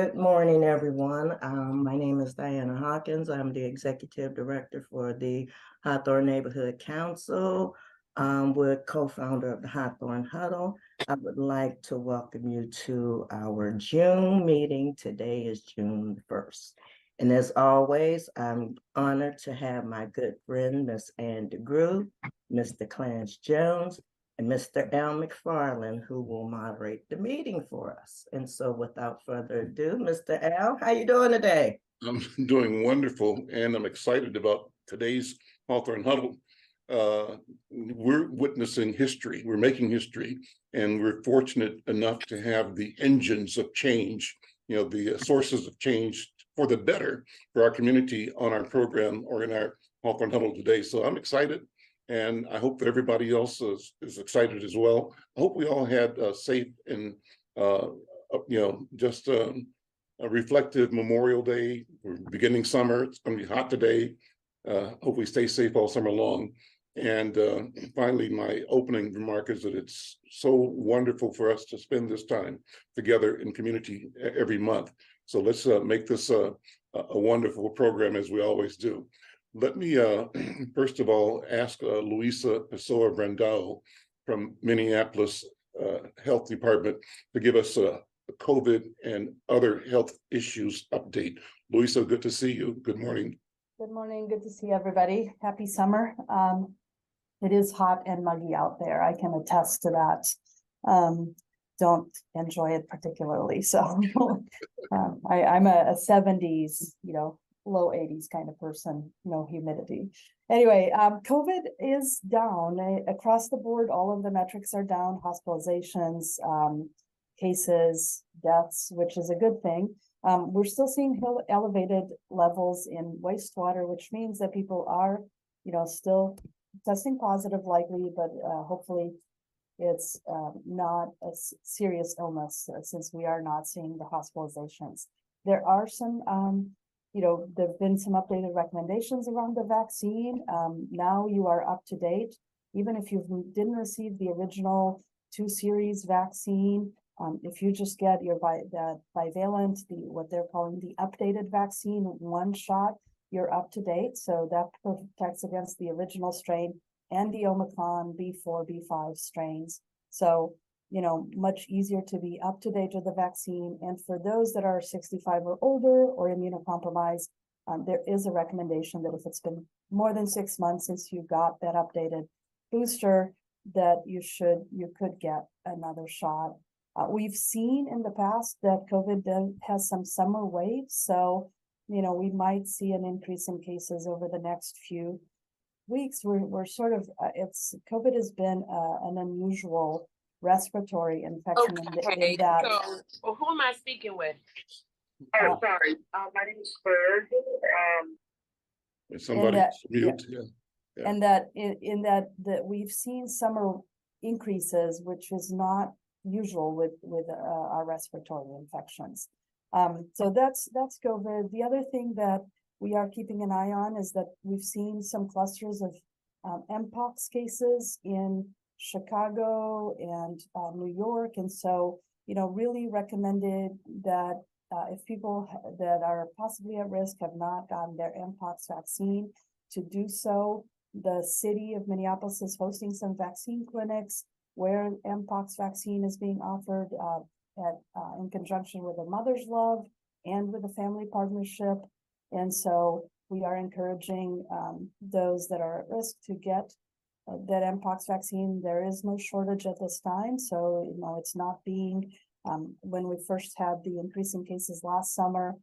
Good morning, everyone. My name is Diana Hawkins. I'm the Executive Director for the Hawthorne Neighborhood Council. We're co-founder of the Hawthorne Huddle. I would like to welcome you to our June meeting. Today is June 1st. And as always, I'm honored to have my good friend, Ms. Ann DeGroot, Mr. Clarence Jones, and Mr. Al McFarland, who will moderate the meeting for us. And so without further ado, Mr. Al, how you doing today? I'm doing wonderful, and I'm excited about today's Hawthorne Huddle. We're witnessing history, we're making history, and we're fortunate enough to have the engines of change, the sources of change for the better for our community on our program or in our Hawthorne Huddle today. So I'm excited. And I hope that everybody else is excited as well. I hope we all had a safe and, just a reflective Memorial Day. We're beginning summer. It's going to be hot today. Hope we stay safe all summer long. And finally, my opening remark is that it's so wonderful for us to spend this time together in community every month. So let's make this a wonderful program as we always do. Let me first of all ask Luisa Pessoa-Brandão from Minneapolis Health Department to give us a COVID and other health issues update. Luisa, good to see you. Good morning. Good morning. Good to see everybody. Happy summer. It is hot and muggy out there. I can attest to that. Don't enjoy it particularly. So I'm a 70s, low 80s kind of person, no humidity. Anyway, COVID is down across the board. All of the metrics are down: hospitalizations, cases, deaths, which is a good thing. We're still seeing elevated levels in wastewater, which means that people are, still testing positive likely, but hopefully it's not a serious illness since we are not seeing the hospitalizations. There are some there have been some updated recommendations around the vaccine. Now you are up to date. Even if you didn't receive the original 2 series vaccine, if you just get your bivalent, what they're calling the updated vaccine, 1 shot, you're up to date. So that protects against the original strain and the Omicron B4, B5 strains. So much easier to be up to date with the vaccine. And for those that are 65 or older or immunocompromised, there is a recommendation that if it's been more than 6 months since you got that updated booster, that you could get another shot. We've seen in the past that COVID has some summer waves. So, we might see an increase in cases over the next few weeks. We're sort of, COVID has been an unusual respiratory infection. Okay, in that, so who am I speaking with? Oh, sorry. My name is Fue Lee. Somebody mute. Yeah. And that in that we've seen summer increases, which is not usual with our respiratory infections. So that's COVID. The other thing that we are keeping an eye on is that we've seen some clusters of Mpox cases in Chicago and New York. And so, really recommended that if people that are possibly at risk have not gotten their Mpox vaccine, to do so. The city of Minneapolis is hosting some vaccine clinics where Mpox vaccine is being offered in conjunction with a Mother's Love and with a family partnership. And so we are encouraging those that are at risk to get that Mpox vaccine. There is no shortage at this time. So, it's not being, when we first had the increase in cases last summer,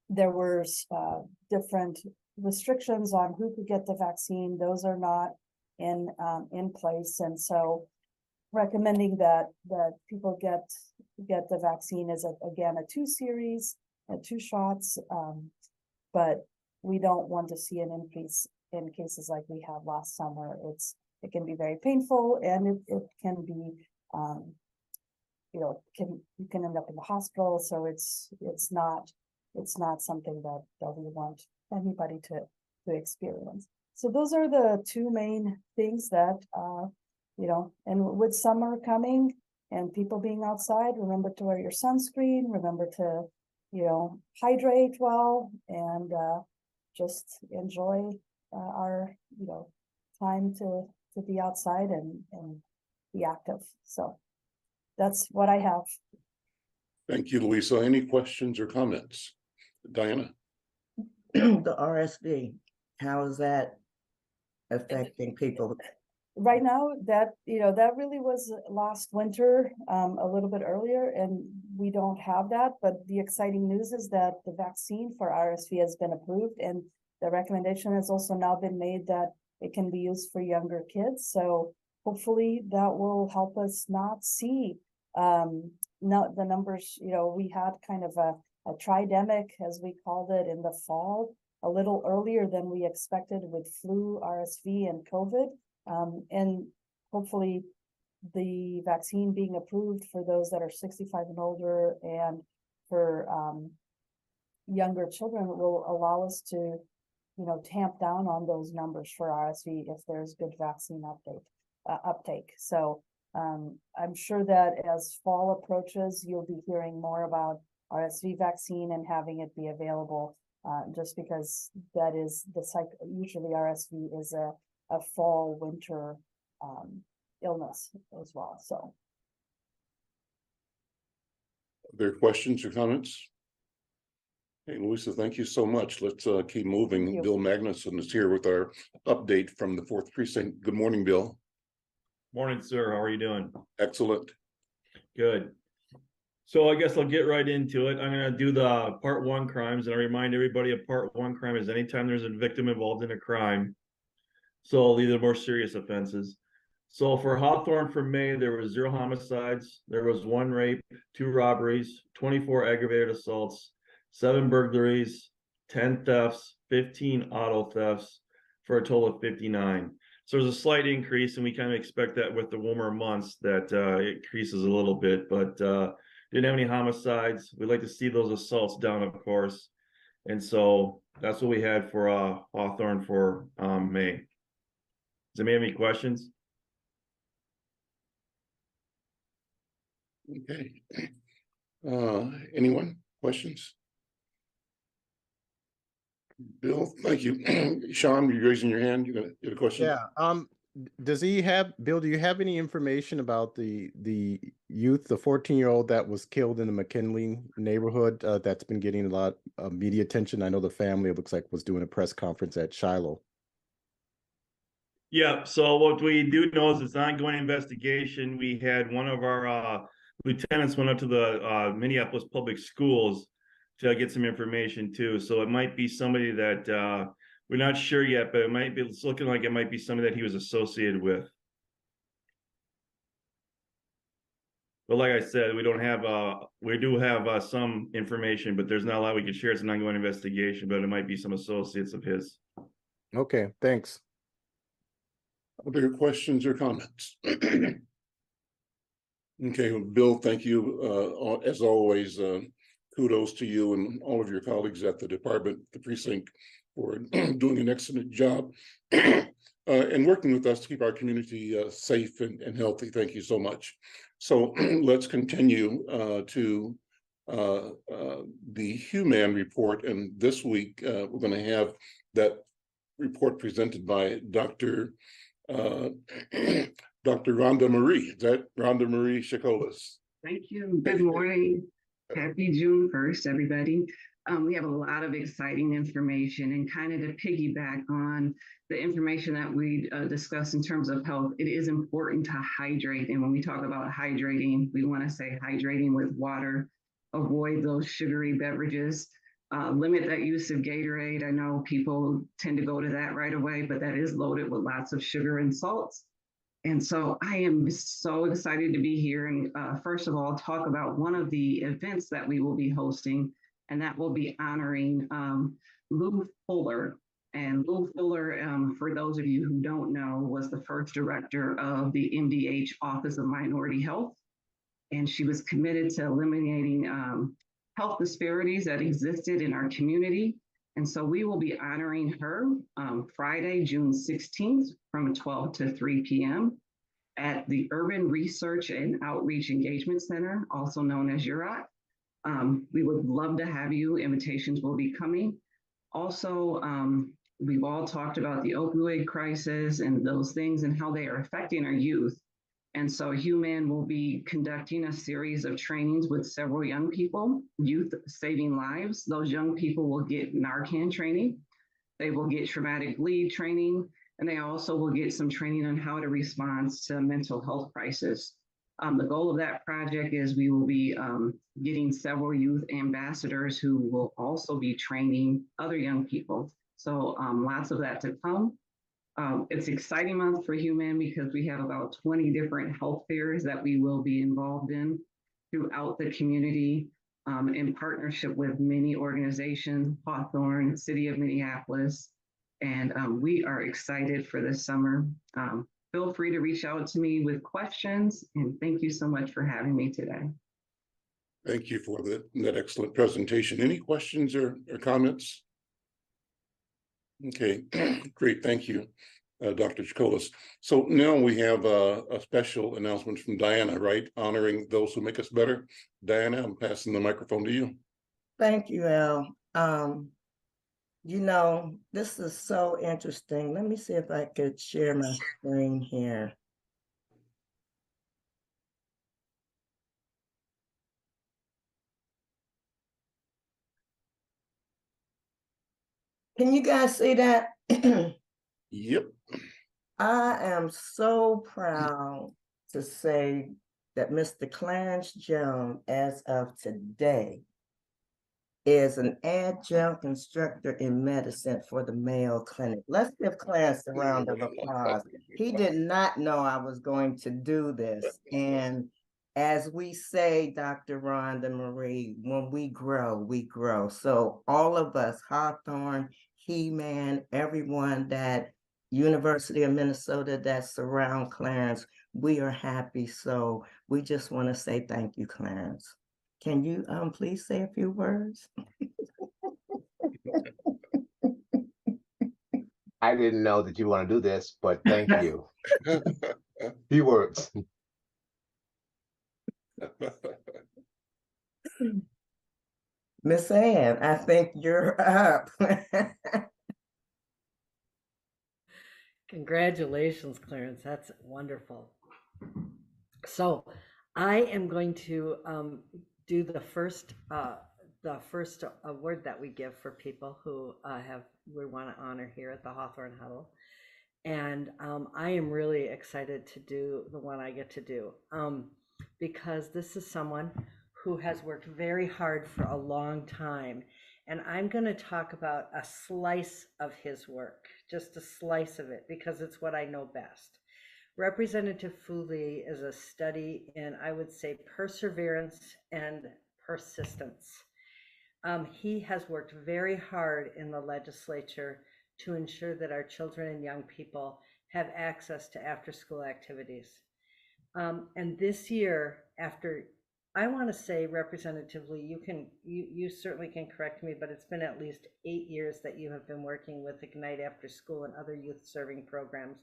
there were different restrictions on who could get the vaccine. Those are not in place. And so recommending that people get the vaccine is, again, a 2 series, 2 shots. But we don't want to see an increase in cases like we had last summer. It can be very painful, and it can be, you can end up in the hospital. So it's not something that we want anybody to experience. So those are the 2 main things that, and with summer coming and people being outside, remember to wear your sunscreen, remember to, hydrate well, and just enjoy our, time to be outside and be active. So that's what I have. Thank you, Luisa. Any questions or comments? Diana? The RSV, how is that affecting people? Right now, that really was last winter, a little bit earlier, and we don't have that. But the exciting news is that the vaccine for RSV has been approved, and the recommendation has also now been made that it can be used for younger kids. So hopefully that will help us not see the numbers. We had kind of a tridemic, as we called it, in the fall, a little earlier than we expected with flu, RSV, and COVID. And hopefully the vaccine being approved for those that are 65 and older and for younger children will allow us to, tamp down on those numbers for RSV if there's good vaccine uptake. So I'm sure that as fall approaches, you'll be hearing more about RSV vaccine and having it be available, just because that is the cycle. Usually RSV is a fall winter illness as well. So Are there questions or comments? Hey, Luisa, thank you so much. Let's keep moving. Bill Magnuson is here with our update from the 4th Precinct. Good morning, Bill. Morning, sir. How are you doing? Excellent. Good. So I guess I'll get right into it. I'm going to do the part 1 crimes, and I remind everybody of part 1 crime is anytime there's a victim involved in a crime. So these are more serious offenses. So for Hawthorne for May, there was 0 homicides. There was 1 rape, 2 robberies, 24 aggravated assaults, 7 burglaries, 10 thefts, 15 auto thefts, for a total of 59. So there's a slight increase, and we kind of expect that with the warmer months that it increases a little bit, but didn't have any homicides. We'd like to see those assaults down, of course. And so that's what we had for Hawthorne for May. Does anybody have any questions? Okay. Anyone? Questions? Bill, thank you. Sean, you're raising your hand. You have a question? Yeah. Does he have, Bill, do you have any information about the youth, the 14-year-old that was killed in the McKinley neighborhood that's been getting a lot of media attention? I know the family, it looks like, was doing a press conference at Shiloh. Yeah, so what we do know is it's an ongoing investigation. We had one of our lieutenants went up to the Minneapolis public schools to get some information too. So it might be somebody that we're not sure yet, but it's looking like it might be somebody that he was associated with. But like I said, we do have some information, but there's not a lot we can share. It's an ongoing investigation, but it might be some associates of his. Okay, thanks. Other questions or comments? Okay, well, Bill, thank you. As always, kudos to you and all of your colleagues at the department, the precinct, for doing an excellent job and working with us to keep our community safe and healthy. Thank you so much. So let's continue to the HUEMAN report. And this week, we're going to have that report presented by Dr. Rhonda Marie. Is that Rhonda Marie Chacolas? Thank you. Good morning. Happy June 1st, everybody. We have a lot of exciting information, and kind of to piggyback on the information that we discussed in terms of health, it is important to hydrate. And when we talk about hydrating, we want to say hydrating with water, avoid those sugary beverages, limit that use of Gatorade. I know people tend to go to that right away, but that is loaded with lots of sugar and salts. And so I am so excited to be here and first of all, talk about one of the events that we will be hosting, and that will be honoring Lou Fuller. And Lou Fuller, for those of you who don't know, was the first director of the MDH Office of Minority Health. And she was committed to eliminating health disparities that existed in our community. And so we will be honoring her Friday, June 16th from 12 to 3 p.m. at the Urban Research and Outreach Engagement Center, also known as UROC. We would love to have you. Invitations will be coming. Also, we've all talked about the opioid crisis and those things and how they are affecting our youth. And so HUEMAN will be conducting a series of trainings with several young people, Youth Saving Lives. Those young people will get Narcan training. They will get traumatic bleed training, and they also will get some training on how to respond to mental health crisis. The goal of that project is we will be getting several youth ambassadors who will also be training other young people. So lots of that to come. It's an exciting month for HUEMAN because we have about 20 different health fairs that we will be involved in throughout the community in partnership with many organizations, Hawthorne, City of Minneapolis, and we are excited for this summer. Feel free to reach out to me with questions, and thank you so much for having me today. Thank you for that excellent presentation. Any questions or comments? Okay, great, thank you, Dr. Chacolas. So now we have a special announcement from Diana, right? Honoring those who make us better. Diana, I'm passing the microphone to you. Thank you, Al. You know, this is so interesting. Let me see if I could share my screen here. Can you guys see that? Yep. I am so proud to say that Mr. Clarence Jones, as of today, is an adjunct instructor in medicine for the Mayo Clinic. Let's give Clarence a round of applause. He did not know I was going to do this. And as we say, Dr. Rhonda Marie, when we grow, we grow. So all of us, Hawthorne, HUEMAN, everyone that University of Minnesota that surround Clarence, we are happy. So we just want to say thank you, Clarence. Can you please say a few words? I didn't know that you want to do this, but thank you. Few words. Miss Ann, I think you're up. Congratulations, Clarence. That's wonderful. So I am going to do the first award that we give for people who we want to honor here at the Hawthorne Huddle. And I am really excited to do the one I get to do because this is someone who has worked very hard for a long time. And I'm going to talk about a slice of his work, just a slice of it, because it's what I know best. Representative Fue Lee is a study in, I would say, perseverance and persistence. He has worked very hard in the legislature to ensure that our children and young people have access to after-school activities. And this year, after, I want to say representatively, you certainly can correct me, but it's been at least 8 years that you have been working with Ignite After School and other youth serving programs.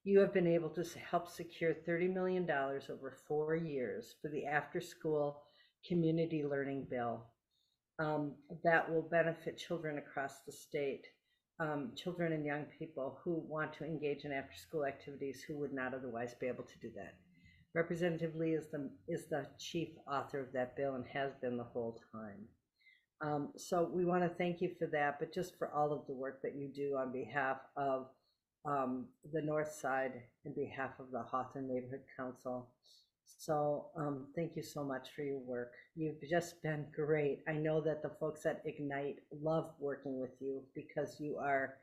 You have been able to help secure $30 million over 4 years for the after-school community learning bill that will benefit children across the state, children and young people who want to engage in after-school activities who would not otherwise be able to do that. Representative Lee is the chief author of that bill and has been the whole time. So we want to thank you for that, but just for all of the work that you do on behalf of the North Side, on behalf of the Hawthorne Neighborhood Council. So thank you so much for your work. You've just been great. I know that the folks at Ignite love working with you because you are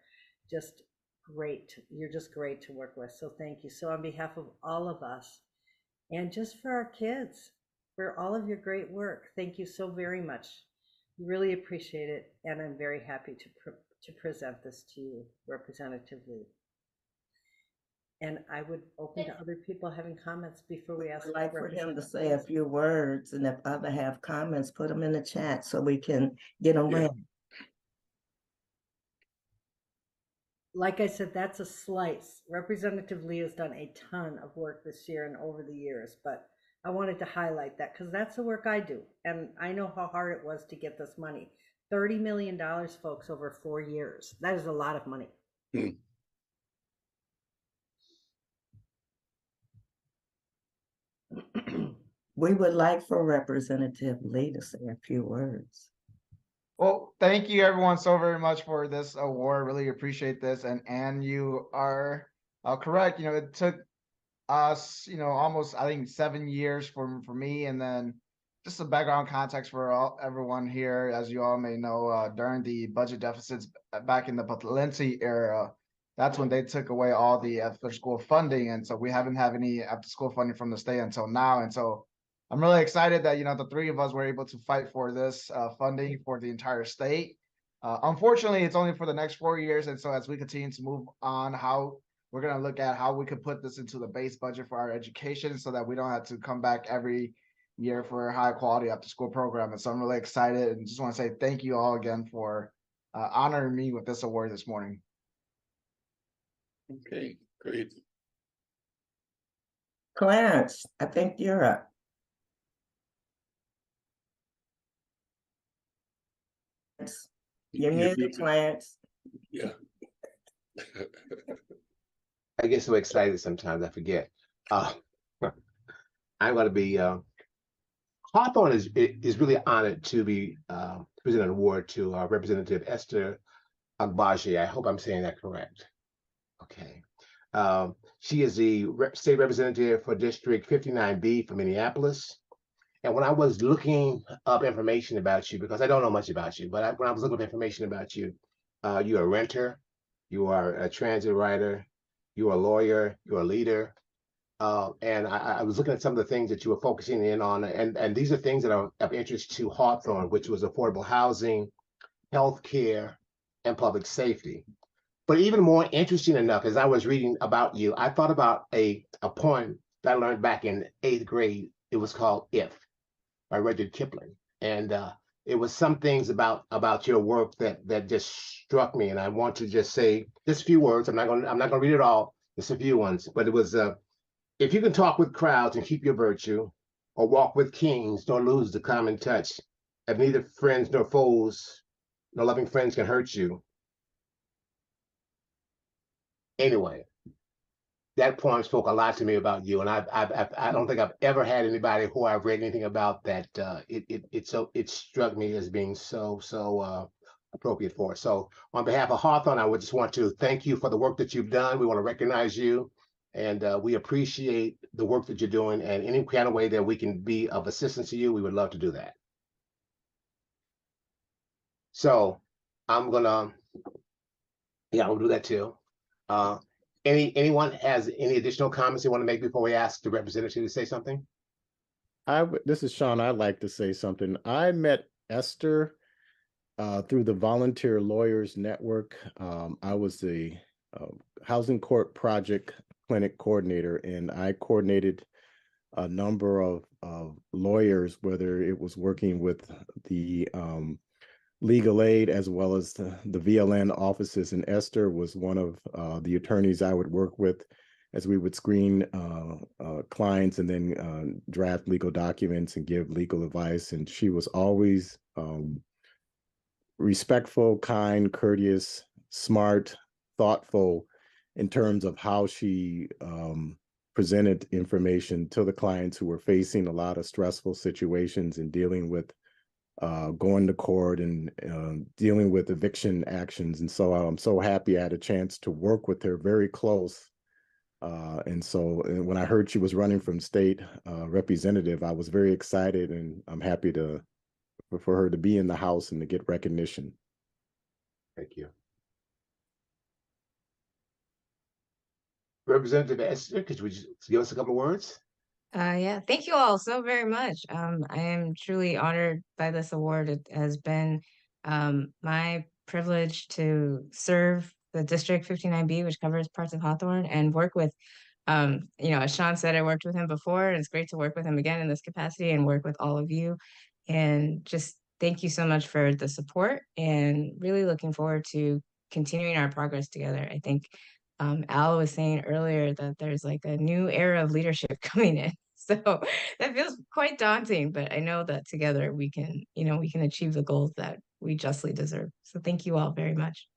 just great. You're just great to work with. So thank you. So on behalf of all of us, and just for our kids, for all of your great work, thank you so very much. Really appreciate it, and I'm very happy to present this to you, Representative Lee. And I would open to other people having comments before we ask. I'd like for him to say a few words, and if others have comments, put them in the chat so we can get them ready. like I said, that's a slice. Representative Lee has done a ton of work this year and over the years, but I wanted to highlight that because that's the work I do. And I know how hard it was to get this money. $30 million, folks, over 4 years. That is a lot of money. Hmm. We would like for Representative Lee to say a few words. Well, thank you everyone so very much for this award. Really appreciate this. And you are correct. You know, it took us, you know, almost, I think, 7 years for me. And then just some background context for everyone here. As you all may know, during the budget deficits back in the Patlenti era, that's when they took away all the after school funding. And so we haven't had any after school funding from the state until now. And so I'm really excited that, you know, the three of us were able to fight for this funding for the entire state. Unfortunately, it's only for the next 4 years. And so as we continue to move on, how we're going to look at how we could put this into the base budget for our education so that we don't have to come back every year for a high quality after school program. And so I'm really excited and just want to say thank you all again for honoring me with this award this morning. Okay, great. Clarence, I think you're up. You're muted, Clarence. Yeah. I get so excited sometimes I forget. I'm going to be Hawthorne is really honored to be present an award to Representative Esther Agbaje. I hope I'm saying that correct. Okay. She is the state representative for District 59B for Minneapolis. And when I was looking up information about you, because I don't know much about you, but when I was looking up information about you, you're a renter, you are a transit rider, you're a lawyer, you're a leader. And I was looking at some of the things that you were focusing in on, and these are things that are of interest to Hawthorne, which was affordable housing, healthcare, and public safety. But even more interesting enough, as I was reading about you, I thought about a poem that I learned back in 8th grade. It was called "If" by Rudyard Kipling, and it was some things about your work that just struck me, and I want to just say just a few words. I'm not gonna read it all, just a few ones, but it was if you can talk with crowds and keep your virtue, or walk with kings nor lose the common touch, if neither friends nor foes nor loving friends can hurt you. Anyway, that poem spoke a lot to me about you, and I don't think I've ever had anybody who I've read anything about that it struck me as being so appropriate for. So on behalf of Hawthorne, I would just want to thank you for the work that you've done. We want to recognize you, and we appreciate the work that you're doing, and any kind of way that we can be of assistance to you, we would love to do that. So I'm gonna, yeah, I'll do that too. Anyone has any additional comments they want to make before we ask the representative to say something? This is Sean. I'd like to say something. I met Esther through the Volunteer Lawyers Network. I was the Housing Court Project Clinic Coordinator, and I coordinated a number of lawyers, whether it was working with the legal aid as well as the VLN offices. And Esther was one of the attorneys I would work with as we would screen clients and then draft legal documents and give legal advice. And she was always respectful, kind, courteous, smart, thoughtful in terms of how she presented information to the clients who were facing a lot of stressful situations and dealing with going to court and dealing with eviction actions. And so I'm so happy I had a chance to work with her very close. And so when I heard she was running from state representative, I was very excited, and I'm happy for her to be in the House and to get recognition. Thank you. Representative Esther, could you give us a couple of words? Yeah, thank you all so very much. I am truly honored by this award. It has been my privilege to serve the District 59B, which covers parts of Hawthorne, and work with, as Sean said, I worked with him before, and it's great to work with him again in this capacity and work with all of you. And just thank you so much for the support, and really looking forward to continuing our progress together. I think Al was saying earlier that there's like a new era of leadership coming in. So that feels quite daunting, but I know that together we can, we can achieve the goals that we justly deserve. So thank you all very much.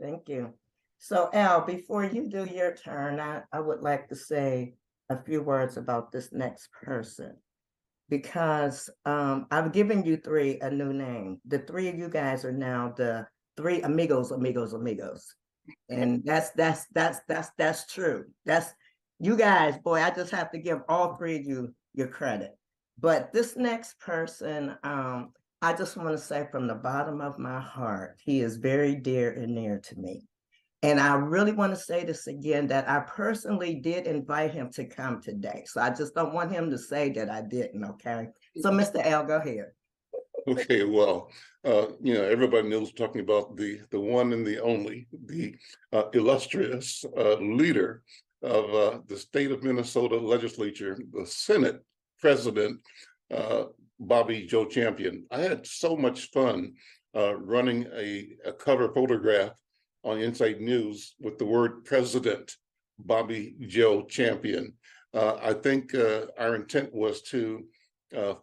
Thank you. So Al, before you do your turn, I would like to say a few words about this next person, because I've given you three a new name. The three of you guys are now the three amigos. And that's true. That's you guys, boy, I just have to give all three of you your credit. But this next person, I just want to say from the bottom of my heart, he is very dear and near to me. And I really want to say this again, that I personally did invite him to come today. So I just don't want him to say that I didn't, okay? So Mr. Al, go ahead. Okay, well, everybody knows talking about the one and the only, the illustrious leader of the state of Minnesota legislature, the Senate President, Bobby Joe Champion. I had so much fun running a cover photograph on Inside News with the word President Bobby Joe Champion. I think our intent was to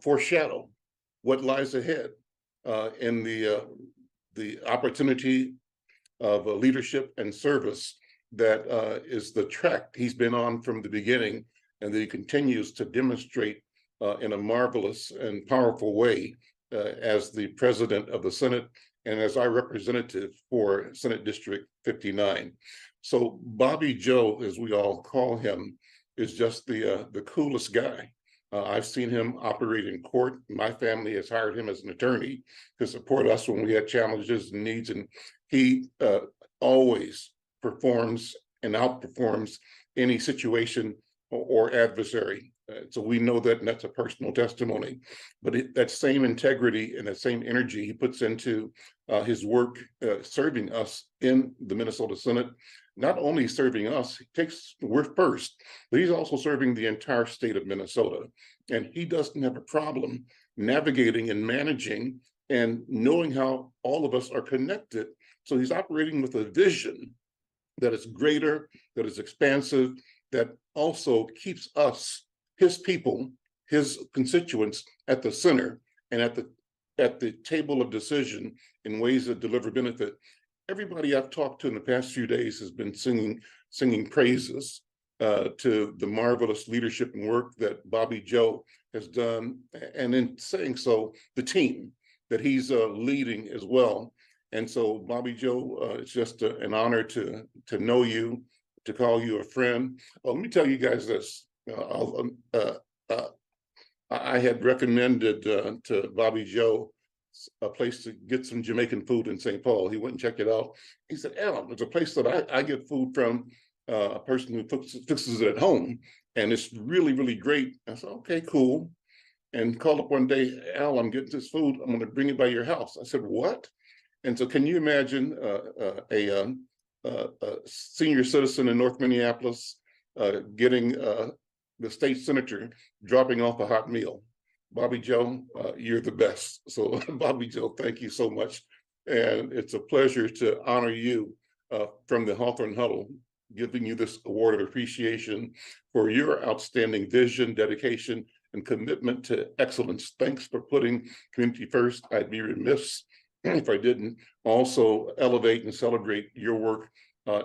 foreshadow what lies ahead in the opportunity of leadership and service that is the track he's been on from the beginning, and that he continues to demonstrate in a marvelous and powerful way as the president of the Senate and as our representative for Senate District 59. So Bobby Joe, as we all call him, is just the coolest guy. I've seen him operate in court. My family has hired him as an attorney to support us when we had challenges and needs, and he always performs and outperforms any situation or adversary. So we know that, and that's a personal testimony. But that same integrity and that same energy he puts into his work serving us in the Minnesota Senate, not only serving us, we're first, but he's also serving the entire state of Minnesota. And he doesn't have a problem navigating and managing and knowing how all of us are connected. So he's operating with a vision that is greater, that is expansive, that also keeps us, his people, his constituents at the center and at the table of decision in ways that deliver benefit. Everybody I've talked to in the past few days has been singing praises to the marvelous leadership and work that Bobby Joe has done, and in saying so, the team that he's leading as well. And so, Bobby Joe, it's just an honor to know you, to call you a friend. Let me tell you guys this. I had recommended to Bobby Joe a place to get some Jamaican food in St. Paul. He went and checked it out. He said, Al, there's a place that I get food from, a person who fixes it at home, and it's really, really great. I said, okay, cool. And called up one day, Al, I'm getting this food. I'm going to bring it by your house. I said, what? And so can you imagine a senior citizen in North Minneapolis getting the state senator dropping off a hot meal? Bobby Joe, you're the best. So Bobby Joe, thank you so much. And it's a pleasure to honor you from the Hawthorne Huddle, giving you this award of appreciation for your outstanding vision, dedication, and commitment to excellence. Thanks for putting community first. I'd be remiss if I didn't also elevate and celebrate your work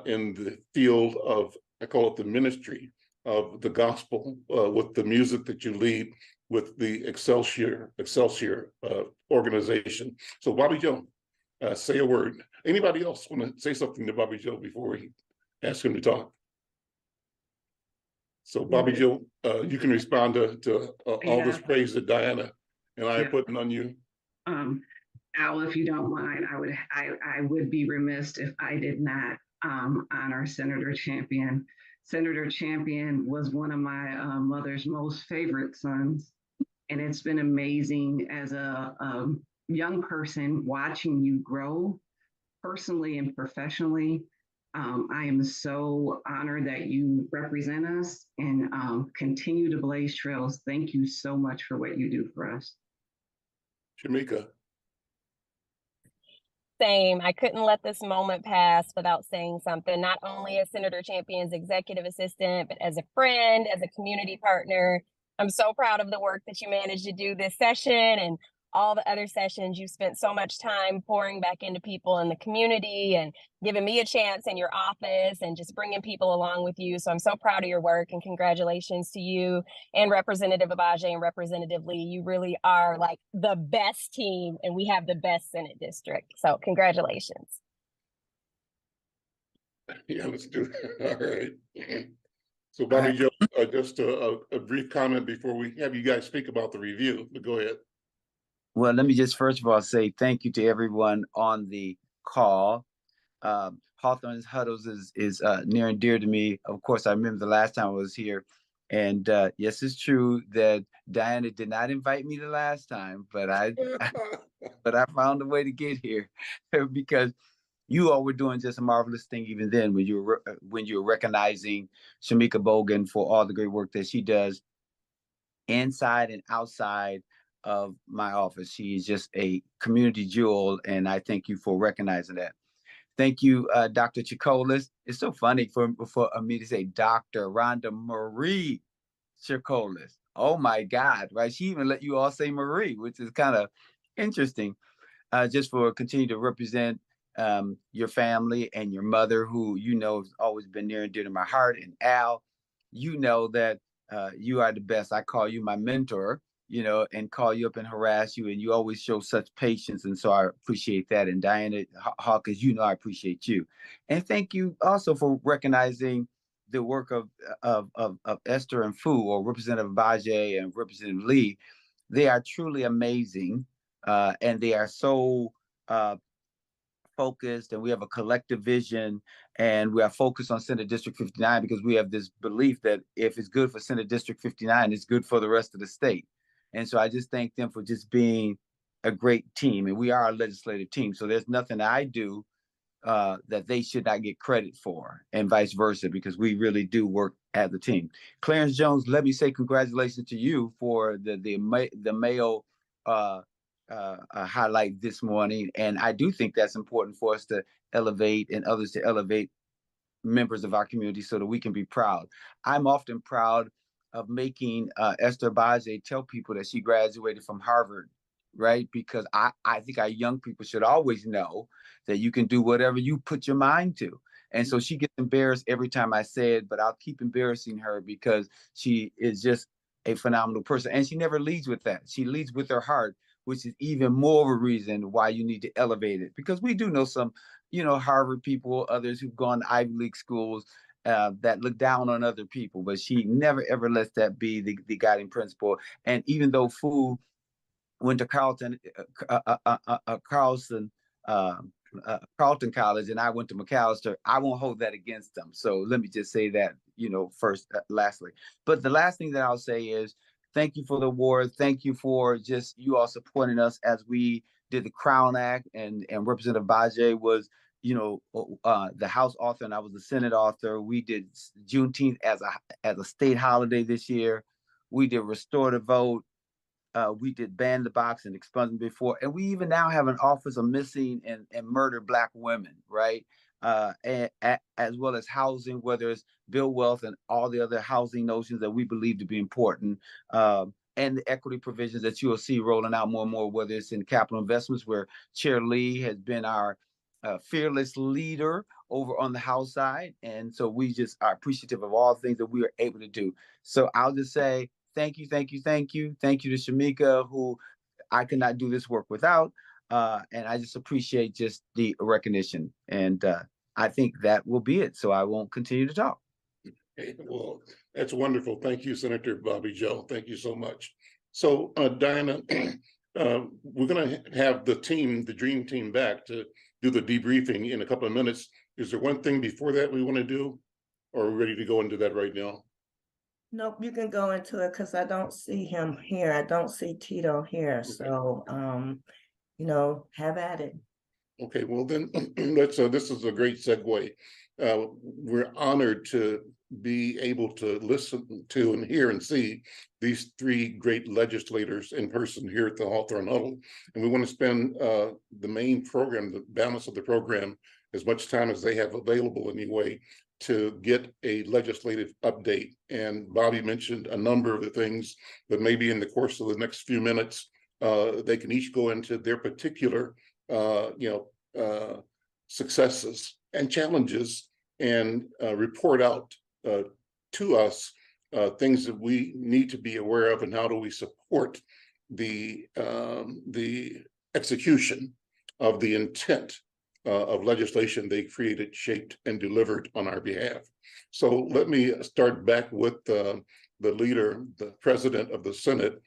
in the field of, I call it the ministry of the gospel, with the music that you lead with the Excelsior organization. So Bobby Joe, say a word. Anybody else want to say something to Bobby Joe before we ask him to talk? So Bobby Joe, you can respond to all this praise that Diana and I are putting on you. Al, if you don't mind, I would be remiss if I did not honor Senator Champion. Senator Champion was one of my mother's most favorite sons, and it's been amazing as a young person watching you grow personally and professionally. I am so honored that you represent us and continue to blaze trails. Thank you so much for what you do for us. Shamika. Same. I couldn't let this moment pass without saying something, not only as Senator Champion's executive assistant, but as a friend, as a community partner. I'm so proud of the work that you managed to do this session and all the other sessions. You spent so much time pouring back into people in the community and giving me a chance in your office and just bringing people along with you. So I'm so proud of your work, and congratulations to you and Representative Agbaje and Representative Lee. You really are like the best team, and we have the best Senate district. So congratulations. Yeah, let's do it. All right. So Bobby Joe, just a brief comment before we have you guys speak about the review, but go ahead. Well, let me just first of all say thank you to everyone on the call. Hawthorne Huddles is near and dear to me. Of course, I remember the last time I was here. And yes, it's true that Diana did not invite me the last time, but I found a way to get here because you all were doing just a marvelous thing even then when you were recognizing Shamika Bogan for all the great work that she does inside and outside of my office. She is just a community jewel, and I thank you for recognizing that. Thank you, Dr. Chicolis. It's so funny for me to say Dr. Rhonda Marie Chicolis. Oh my God, right? She even let you all say Marie, which is kind of interesting, just for continue to represent your family and your mother, who you know has always been near and dear to my heart. And Al, you know that you are the best. I call you my mentor, you know, and call you up and harass you, and you always show such patience, and so I appreciate that. And Diana Hawkins, you know, I appreciate you, and thank you also for recognizing the work of Esther and Fue, or Representative Agbaje and Representative Lee. They are truly amazing, and they are so focused, and we have a collective vision, and we are focused on Senate District 59 because we have this belief that if it's good for Senate District 59, it's good for the rest of the state. And so I just thank them for just being a great team, and we are a legislative team. So there's nothing I do that they should not get credit for, and vice versa, because we really do work as a team. Clarence Jones, let me say congratulations to you for the Mayo highlight this morning. And I do think that's important for us to elevate, and others to elevate members of our community so that we can be proud. I'm often proud of making Esther Agbaje tell people that she graduated from Harvard, right? Because I think our young people should always know that you can do whatever you put your mind to. And so she gets embarrassed every time I say it, but I'll keep embarrassing her because she is just a phenomenal person. And she never leads with that. She leads with her heart, which is even more of a reason why you need to elevate it. Because we do know some, you know, Harvard people, others who've gone to Ivy League schools that look down on other people, but she never ever lets that be the guiding principle. And even though Fue went to Carleton College, and I went to McAllister, I won't hold that against them. So let me just say that, you know, first, lastly. But the last thing that I'll say is thank you for the award. Thank you for just you all supporting us as we did the Crown Act, and Representative Agbaje was, you know, the House author, and I was the Senate author. We did Juneteenth as a state holiday this year. We did Restore the Vote. We did Ban the Box and Expungement Before, and we even now have an Office of Missing and Murdered Black Women, right? As well as housing, whether it's Bill Wealth and all the other housing notions that we believe to be important, and the equity provisions that you will see rolling out more and more, whether it's in capital investments, where Chair Lee has been our fearless leader over on the House side. And so we just are appreciative of all things that we are able to do. So I'll just say, thank you, thank you, thank you. Thank you to Shamika, who I could not do this work without. And I just appreciate just the recognition. And I think that will be it. So I won't continue to talk. Okay, well, that's wonderful. Thank you, Senator Bobby Joe. Thank you so much. So Diana, we're going to have the dream team back to do the debriefing in a couple of minutes. Is there one thing before that we want to do, or are we ready to go into that right now? Nope, you can go into it because I don't see him here. I don't see Tito here. Okay. So, you know, have at it. Okay, well then, this is a great segue. We're honored to be able to listen to and hear and see these three great legislators in person here at the Hawthorne Huddle. And we want to spend the main program, the balance of the program, as much time as they have available anyway, to get a legislative update. And Bobby mentioned a number of the things, but maybe in the course of the next few minutes, they can each go into their particular successes and challenges and report out to us things that we need to be aware of, and how do we support the execution of the intent of legislation they created, shaped, and delivered on our behalf. So let me start back with the leader, the president of the Senate,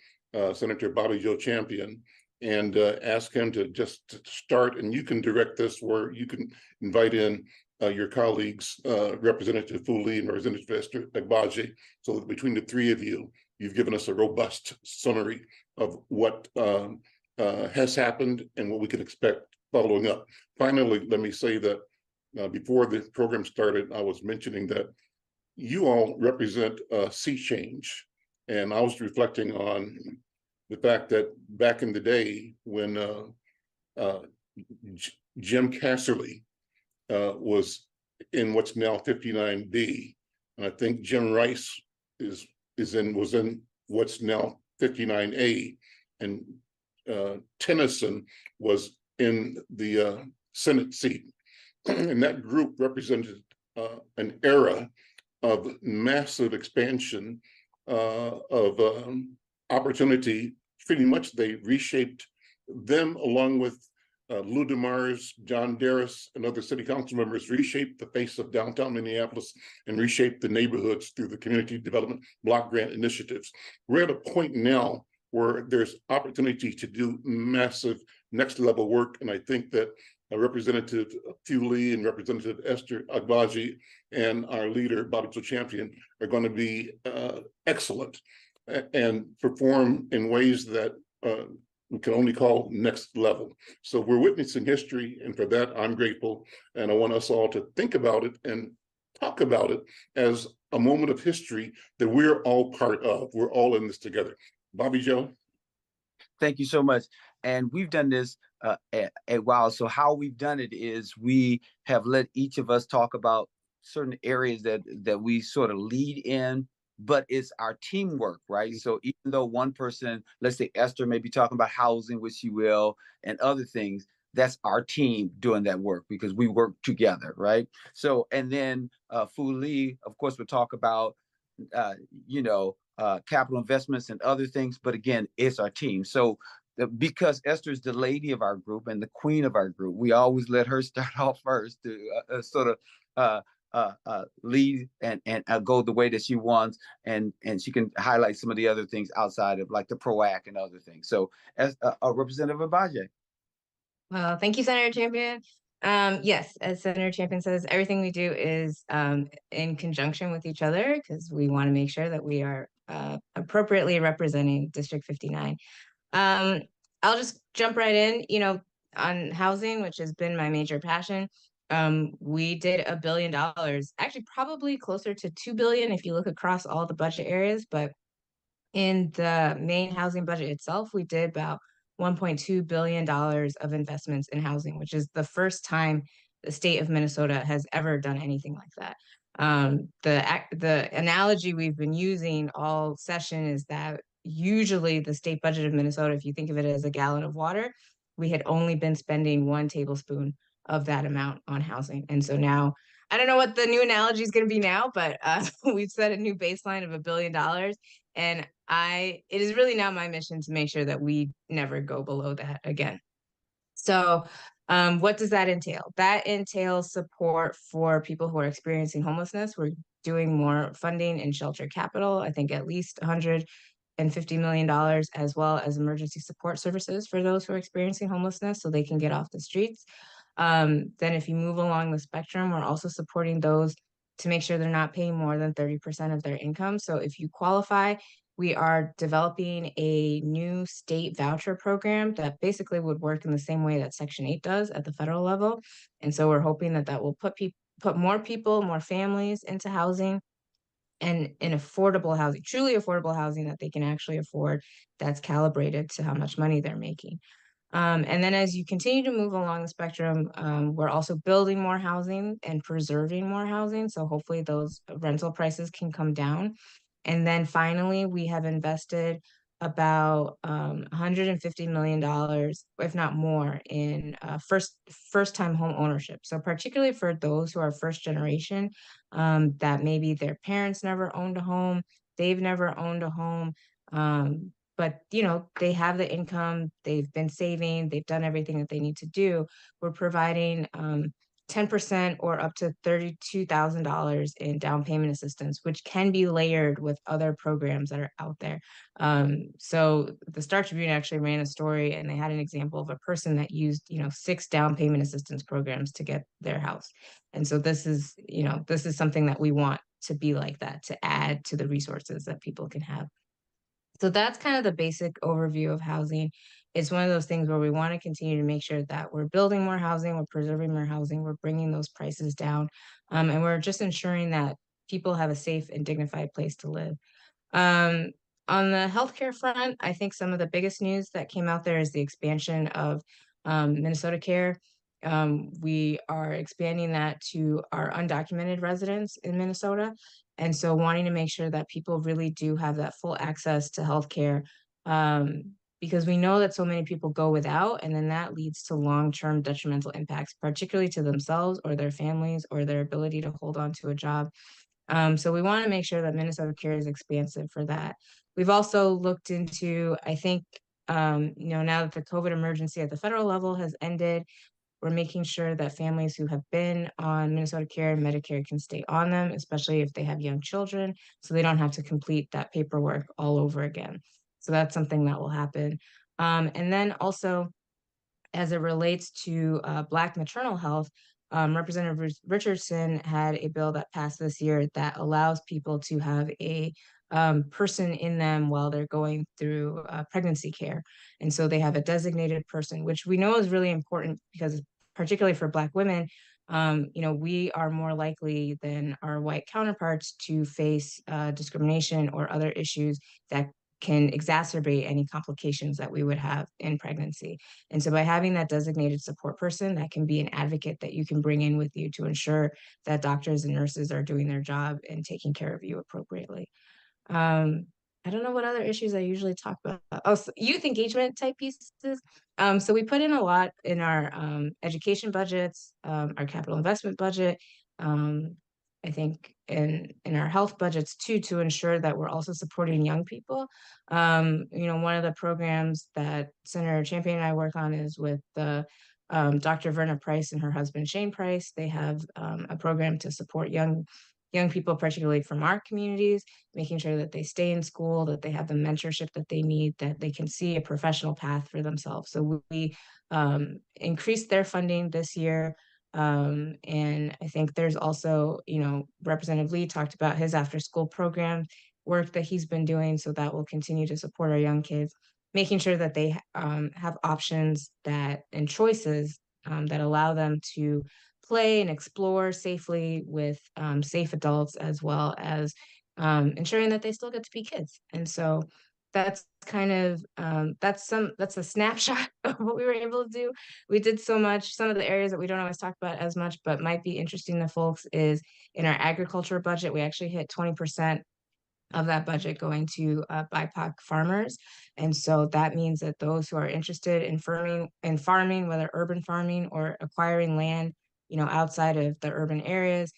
Senator Bobby Joe Champion, and ask him to just start, and you can direct this where you can invite in your colleagues, Representative Fue Lee and Representative Esther Agbaje, so that between the three of you, you've given us a robust summary of what has happened and what we can expect following up. Finally, let me say that before the program started, I was mentioning that you all represent a sea change. And I was reflecting on the fact that back in the day when Jim Casserly was in what's now 59B, and I think Jim Rice was in what's now 59A, and Tennyson was in the Senate seat. And that group represented an era of massive expansion of opportunity. Pretty much they reshaped them, along with Lou DeMars, John Darris, and other city council members, reshaped the face of downtown Minneapolis and reshaped the neighborhoods through the community development block grant initiatives. We're at a point now where there's opportunity to do massive next level work. And I think that Representative Fue Lee and Representative Esther Agbaje and our leader, Bobby Joe Champion, are going to be excellent and perform in ways that we can only call next level. So we're witnessing history, and for that, I'm grateful. And I want us all to think about it and talk about it as a moment of history that we're all part of. We're all in this together. Bobby Joe. Thank you so much. And we've done this a while. So how we've done it is we have let each of us talk about certain areas that we sort of lead in, but it's our teamwork, right? So even though one person, let's say Esther may be talking about housing, which she will, and other things, that's our team doing that work because we work together, right? So, and then Fue Lee, of course, will talk about, capital investments and other things, but again, it's our team. So because Esther's the lady of our group and the queen of our group, we always let her start off first to sort of lead and go the way that she wants, and she can highlight some of the other things outside of like the PROAC and other things. So as Representative Agbaje. Well, thank you, Senator Champion. Yes, as Senator Champion says, everything we do is in conjunction with each other because we want to make sure that we are appropriately representing District 59. I'll just jump right in, on housing, which has been my major passion. We did $1 billion, actually probably closer to 2 billion if you look across all the budget areas, but in the main housing budget itself, we did about $1.2 billion of investments in housing, which is the first time the state of Minnesota has ever done anything like that. The analogy we've been using all session is that usually the state budget of Minnesota, if you think of it as a gallon of water, we had only been spending 1 tablespoon of that amount on housing. And so now, I don't know what the new analogy is going to be now, but we've set a new baseline of $1 billion. And it is really now my mission to make sure that we never go below that again. So what does that entail? That entails support for people who are experiencing homelessness. We're doing more funding in shelter capital, I think at least $150 million, as well as emergency support services for those who are experiencing homelessness so they can get off the streets. Then if you move along the spectrum, we're also supporting those to make sure they're not paying more than 30% of their income. So if you qualify, we are developing a new state voucher program that basically would work in the same way that Section 8 does at the federal level. And so we're hoping that will put more people, more families into housing and in affordable housing, truly affordable housing that they can actually afford, that's calibrated to how much money they're making. And then as you continue to move along the spectrum, we're also building more housing and preserving more housing. So hopefully those rental prices can come down. And then finally, we have invested about $150 million, if not more, in first-time home ownership. So particularly for those who are first generation, that maybe their parents never owned a home, they've never owned a home, but they have the income, they've been saving, they've done everything that they need to do. We're providing 10% or up to $32,000 in down payment assistance, which can be layered with other programs that are out there. So the Star Tribune actually ran a story, and they had an example of a person that used 6 down payment assistance programs to get their house. And so this is something that we want to be like that, to add to the resources that people can have. So that's kind of the basic overview of housing. It's one of those things where we want to continue to make sure that we're building more housing, we're preserving more housing, we're bringing those prices down, and we're just ensuring that people have a safe and dignified place to live. On the healthcare front, I think some of the biggest news that came out there is the expansion of Minnesota Care. We are expanding that to our undocumented residents in Minnesota. And so wanting to make sure that people really do have that full access to healthcare, because we know that so many people go without, and then that leads to long-term detrimental impacts, particularly to themselves or their families or their ability to hold on to a job. So we want to make sure that Minnesota Care is expansive for that. We've also looked into, I think, now that the COVID emergency at the federal level has ended, we're making sure that families who have been on Minnesota Care and Medicare can stay on them, especially if they have young children, so they don't have to complete that paperwork all over again. So that's something that will happen. And then also, as it relates to Black maternal health, Representative Richardson had a bill that passed this year that allows people to have a person in them while they're going through pregnancy care. And so they have a designated person, which we know is really important because particularly for Black women, we are more likely than our white counterparts to face discrimination or other issues that can exacerbate any complications that we would have in pregnancy. And so by having that designated support person, that can be an advocate that you can bring in with you to ensure that doctors and nurses are doing their job and taking care of you appropriately. I don't know what other issues I usually talk about. Oh, so youth engagement type pieces. So we put in a lot in our education budgets, our capital investment budget, I think in our health budgets too, to ensure that we're also supporting young people. One of the programs that Senator Champion and I work on is with the Dr. Verna Price and her husband Shane Price. They have a program to support young people, particularly from our communities, making sure that they stay in school, that they have the mentorship that they need, that they can see a professional path for themselves. So we increased their funding this year. And I think there's also, Representative Lee talked about his after school program work that he's been doing. So that will continue to support our young kids, making sure that they have options and choices that allow them to play and explore safely with safe adults, as well as ensuring that they still get to be kids. And so that's kind of that's a snapshot of what we were able to do. We did so much. Some of the areas that we don't always talk about as much, but might be interesting to folks, is in our agriculture budget. We actually hit 20% of that budget going to BIPOC farmers. And so that means that those who are interested in farming, whether urban farming or acquiring land, outside of the urban areas,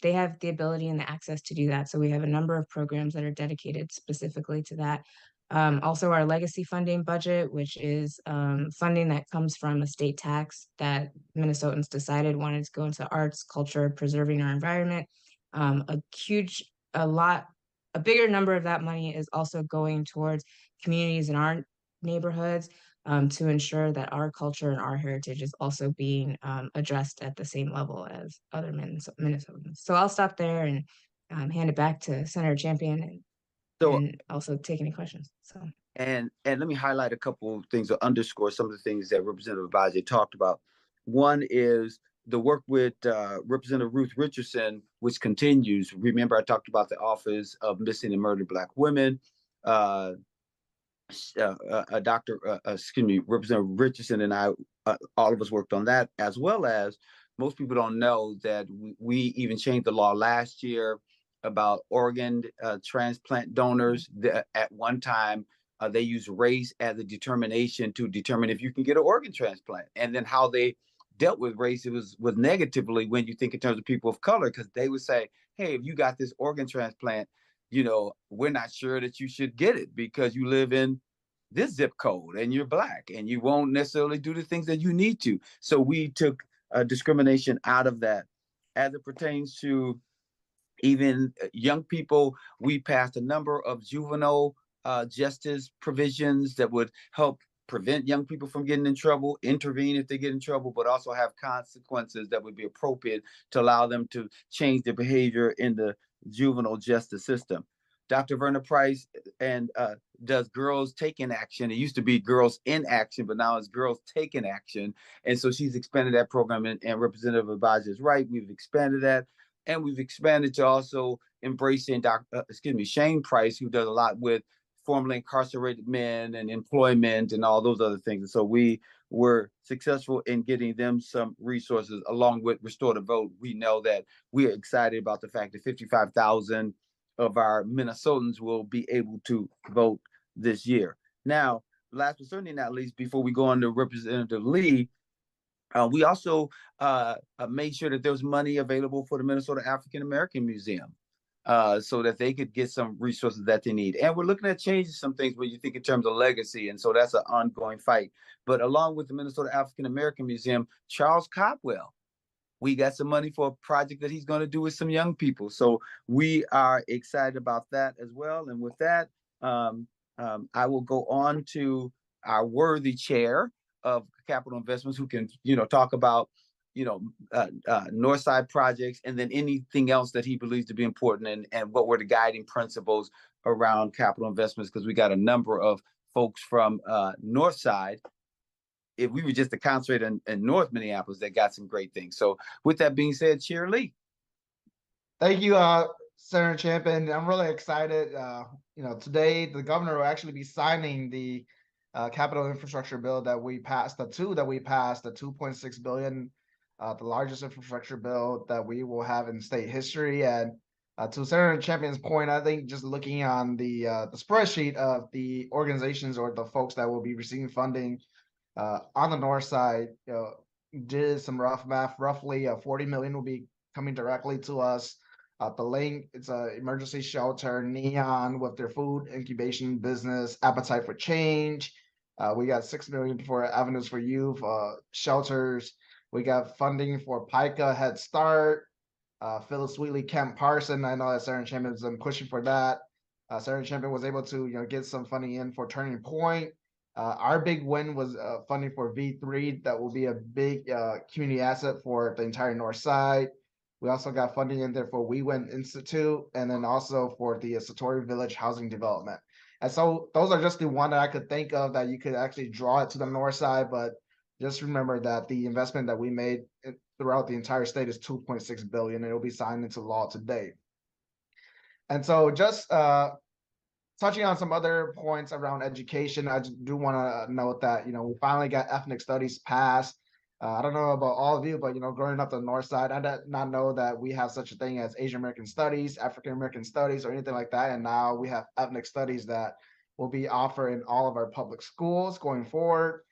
they have the ability and the access to do that. So we have a number of programs that are dedicated specifically to that. Also our legacy funding budget, which is funding that comes from a state tax that Minnesotans decided wanted to go into arts, culture, preserving our environment. A bigger number of that money is also going towards communities in our neighborhoods to ensure that our culture and our heritage is also being addressed at the same level as other Minnesotans. So I'll stop there and hand it back to Senator Champion and also take any questions. So and let me highlight a couple of things or underscore some of the things that Representative Agbaje talked about. One is the work with Representative Ruth Richardson, which continues. Remember, I talked about the Office of Missing and Murdered Black Women. Representative Richardson and I, all of us worked on that, as well as most people don't know that we even changed the law last year about organ transplant donors. At one time, they used race as a determination to determine if you can get an organ transplant, and then how they dealt with race, it was negatively when you think in terms of people of color, because they would say, hey, if you got this organ transplant, we're not sure that you should get it because you live in this zip code and you're Black and you won't necessarily do the things that you need to. So we took discrimination out of that. As it pertains to even young people, we passed a number of juvenile justice provisions that would help prevent young people from getting in trouble, intervene if they get in trouble, but also have consequences that would be appropriate to allow them to change their behavior in the juvenile justice system. Dr. Verna Price and does Girls Taking Action. It used to be Girls in Action, but now it's Girls Taking Action. And so she's expanded that program, and Representative Agbaje is right. We've expanded that, and we've expanded to also embracing Shane Price, who does a lot with formerly incarcerated men and employment and all those other things. And so we were successful in getting them some resources along with Restore the Vote. We know that we are excited about the fact that 55,000 of our Minnesotans will be able to vote this year. Now, last but certainly not least, before we go on to Representative Lee, we also made sure that there was money available for the Minnesota African American Museum, so that they could get some resources that they need. And we're looking at changing some things when you think in terms of legacy. And so that's an ongoing fight. But along with the Minnesota African American Museum, Charles Copwell, we got some money for a project that he's going to do with some young people. So we are excited about that as well. And with that, I will go on to our worthy chair of capital investments, who can, talk about, Northside projects, and then anything else that he believes to be important, and what were the guiding principles around capital investments, because we got a number of folks from Northside. If we were just to concentrate in North Minneapolis, that got some great things. So with that being said, Chair Lee. Thank you, Senator Champion. I'm really excited. Today the governor will actually be signing the capital infrastructure bill that we passed, the 2.6 billion, the largest infrastructure bill that we will have in state history. And to Senator Champion's point, I think just looking on the spreadsheet of the organizations or the folks that will be receiving funding on the north side, did some rough math. Roughly 40 million will be coming directly to us. The link, it's an emergency shelter, Neon with their food incubation business, Appetite for Change. We got 6 million for Avenues for Youth, shelters. We got funding for PICA, Head Start, Phyllis Wheatley, Kemp Parson. I know that Senator Champion's been pushing for that. Senator Champion was able to get some funding in for Turning Point. Our big win was funding for V3. That will be a big community asset for the entire north side. We also got funding in there for We Win Institute, and then also for the Satori Village housing development. And so those are just the one that I could think of that you could actually draw it to the north side. But just remember that the investment that we made throughout the entire state is 2.6 billion, and it will be signed into law today. And so just touching on some other points around education, I do want to note that, we finally got ethnic studies passed. I don't know about all of you, but, growing up the north side, I did not know that we have such a thing as Asian American studies, African American studies, or anything like that. And now we have ethnic studies that will be offered in all of our public schools going forward.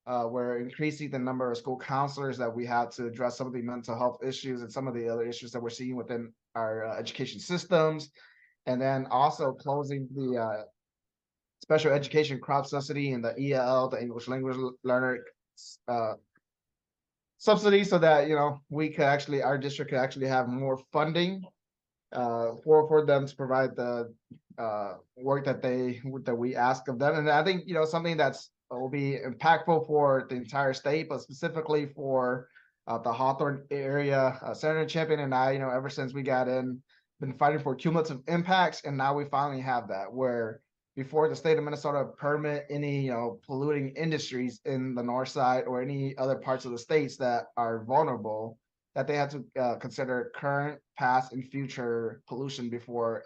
We're increasing the number of school counselors that we have to address some of the mental health issues and some of the other issues that we're seeing within our education systems. And then also closing the special education crop subsidy and the EL, the English language learner subsidy, so that we could actually, our district could actually have more funding for them to provide the work that we ask of them. And I think something that's will be impactful for the entire state, but specifically for the Hawthorne area. Senator Champion and I, ever since we got in, been fighting for cumulative impacts, and now we finally have that, where before the state of Minnesota permit any, polluting industries in the north side or any other parts of the states that are vulnerable, that they have to consider current, past, and future pollution before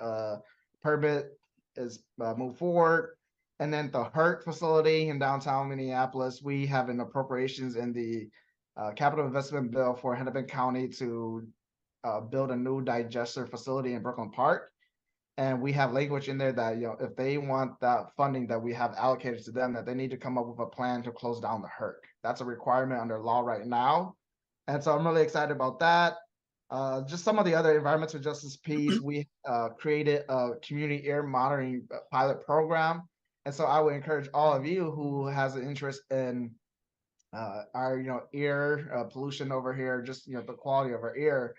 permit is moved forward. And then the HURT facility in downtown Minneapolis, we have an appropriations in the capital investment bill for Hennepin County to build a new digester facility in Brooklyn Park. And we have language in there that, if they want that funding that we have allocated to them, that they need to come up with a plan to close down the HURT. That's a requirement under law right now. And so I'm really excited about that. Just some of the other environmental justice piece, we created a community air monitoring pilot program. And so I would encourage all of you who has an interest in our, air pollution over here, just, the quality of our air,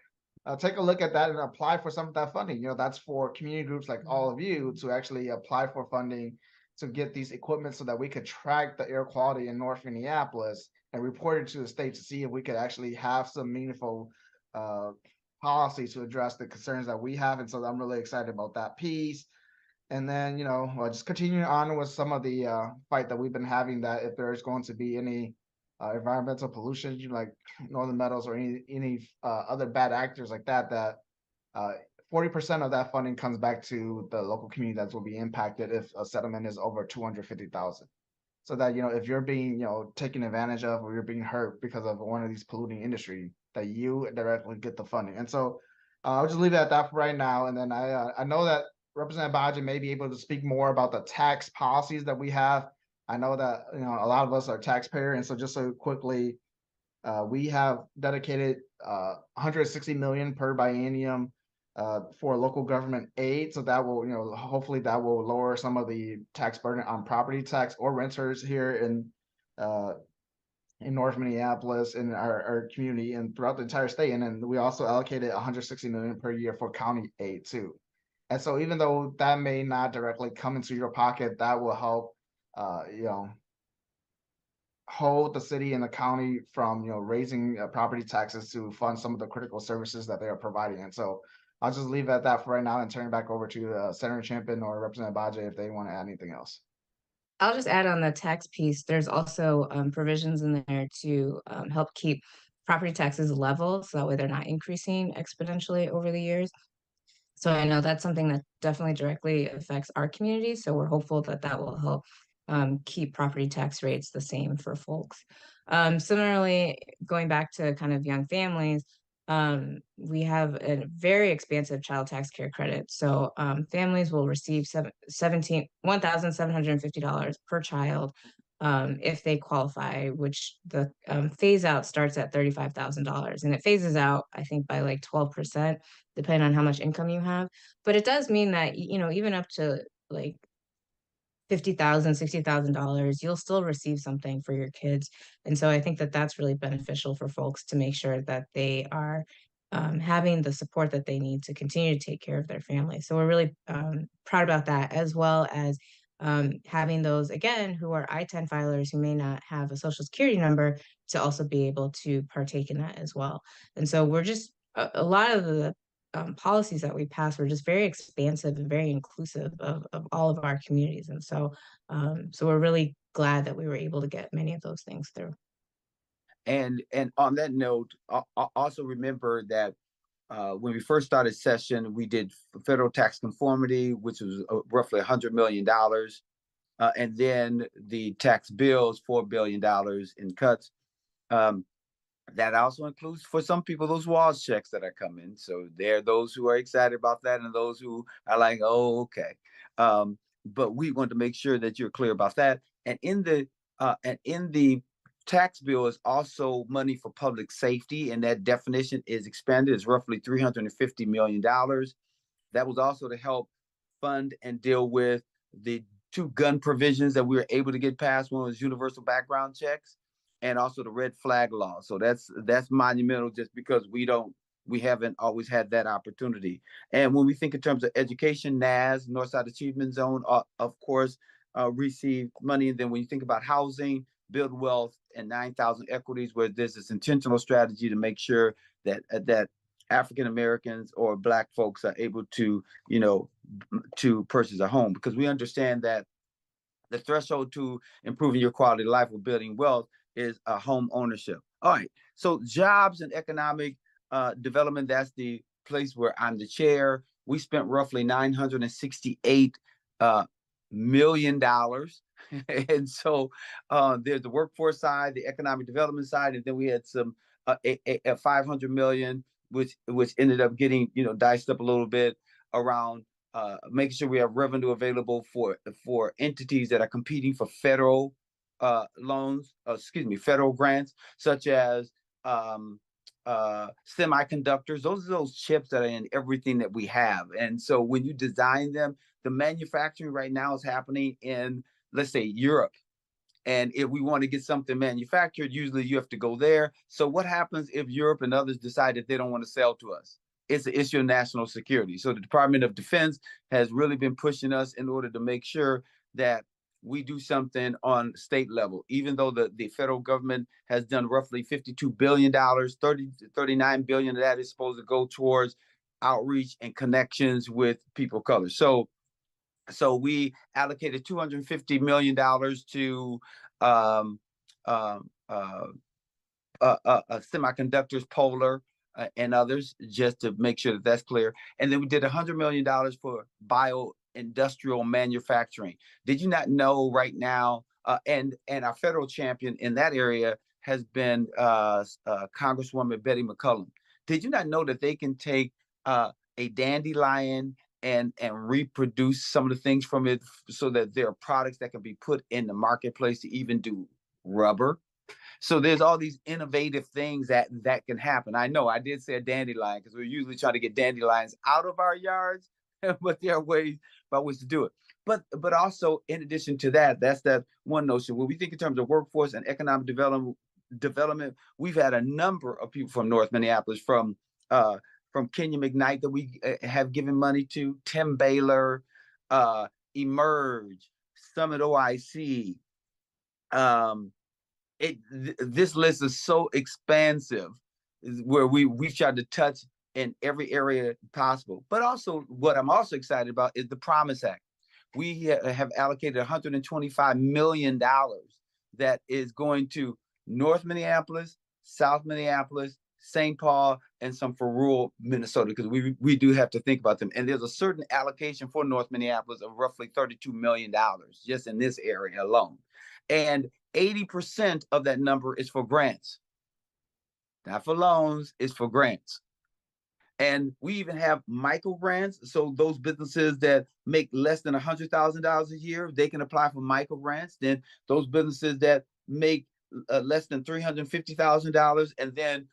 take a look at that and apply for some of that funding. That's for community groups like all of you to actually apply for funding to get these equipment so that we could track the air quality in North Minneapolis and report it to the state to see if we could actually have some meaningful policy to address the concerns that we have. And so I'm really excited about that piece. And then, just continuing on with some of the fight that we've been having, that if there's going to be any environmental pollution, like Northern Metals or any other bad actors like that, 40% of that funding comes back to the local community that will be impacted if a settlement is over $250,000. So that, if you're being, taken advantage of, or you're being hurt because of one of these polluting industry, that you directly get the funding. And so I'll just leave it at that for right now. And then I know that Representative Agbaje may be able to speak more about the tax policies that we have. I know that, a lot of us are taxpayer. And so just so quickly, we have dedicated $160 million per biennium for local government aid. So that will, hopefully that will lower some of the tax burden on property tax or renters here in North Minneapolis, in our community and throughout the entire state. And then we also allocated $160 million per year for county aid too. And so even though that may not directly come into your pocket, that will help hold the city and the county from, raising property taxes to fund some of the critical services that they are providing. And so I'll just leave it at that for right now and turn it back over to Senator Champion or Representative Agbaje if they want to add anything else. I'll just add on the tax piece. There's also provisions in there to help keep property taxes level, so that way they're not increasing exponentially over the years. So I know that's something that definitely directly affects our community. So we're hopeful that that will help keep property tax rates the same for folks. Similarly, going back to kind of young families, we have a very expansive child tax care credit. So families will receive $1,750 per child if they qualify, which the phase out starts at $35,000, and it phases out, I think, by like 12%, depending on how much income you have. But it does mean that, even up to like $50,000, $60,000, you'll still receive something for your kids. And so I think that that's really beneficial for folks to make sure that they are having the support that they need to continue to take care of their family. So we're really proud about that, as well as having those, again, who are I-10 filers who may not have a social security number, to also be able to partake in that as well. And so we're just, a lot of the policies that we pass were just very expansive and very inclusive of all of our communities. And so, so we're really glad that we were able to get many of those things through. And on that note, also remember that when we first started session, we did federal tax conformity, which was roughly $100 million. And then the tax bills, $4 billion in cuts. That also includes, for some people, those WAS checks that are coming. So there are those who are excited about that and those who are like, oh, okay. But we want to make sure that you're clear about that. And in the tax bill is also money for public safety, and that definition is expanded. It's roughly $350 million. That was also to help fund and deal with the 2 gun provisions that we were able to get passed. One was universal background checks, and also the red flag law. So that's monumental, just because we haven't always had that opportunity. And when we think in terms of education, NAS, Northside Achievement Zone, of course, receive money. And then when you think about housing, Build Wealth, and 9,000 Equities, where there's this intentional strategy to make sure that African Americans or Black folks are able to, to purchase a home, because we understand that the threshold to improving your quality of life or building wealth is a home ownership. All right, so jobs and economic development, that's the place where I'm the chair. We spent roughly $968 million. And so there's the workforce side, the economic development side, and then we had some a 500 million, which ended up getting, you know, diced up a little bit around making sure we have revenue available for entities that are competing for federal federal grants, such as semiconductors. Those are those chips that are in everything that we have. And so when you design them, the manufacturing right now is happening in, let's say, Europe. And if we want to get something manufactured, usually you have to go there. So what happens if Europe and others decide that they don't want to sell to us? It's an issue of national security. So the Department of Defense has really been pushing us in order to make sure that we do something on state level, even though the federal government has done roughly $52 billion, 39 billion of that is supposed to go towards outreach and connections with people of color. So we allocated $250 million to semiconductors, Polar, and others, just to make sure that that's clear. And then we did $100 million for bio-industrial manufacturing. Did you not know right now, and our federal champion in that area has been Congresswoman Betty McCollum. Did you not know that they can take a dandelion and reproduce some of the things from it so that there are products that can be put in the marketplace to even do rubber? So there's all these innovative things that can happen. I know I did say a dandelion because we're usually trying to get dandelions out of our yards, but there are ways by which to do it. But also, in addition to that, that's that one notion. When we think in terms of workforce and economic development, we've had a number of people from North Minneapolis, from Kenya McKnight that we have given money to, Tim Baylor, Emerge, Summit OIC. This list is so expansive, where we've tried to touch in every area possible. But also, what I'm also excited about is the Promise Act. We have allocated $125 million that is going to North Minneapolis, South Minneapolis, St. Paul, and some for rural Minnesota, because we do have to think about them. And there's a certain allocation for North Minneapolis of roughly $32 million just in this area alone. And 80% of that number is for grants. Not for loans, it's for grants. And we even have micro grants. So those businesses that make less than $100,000 a year, they can apply for micro grants. Then those businesses that make less than $350,000, and then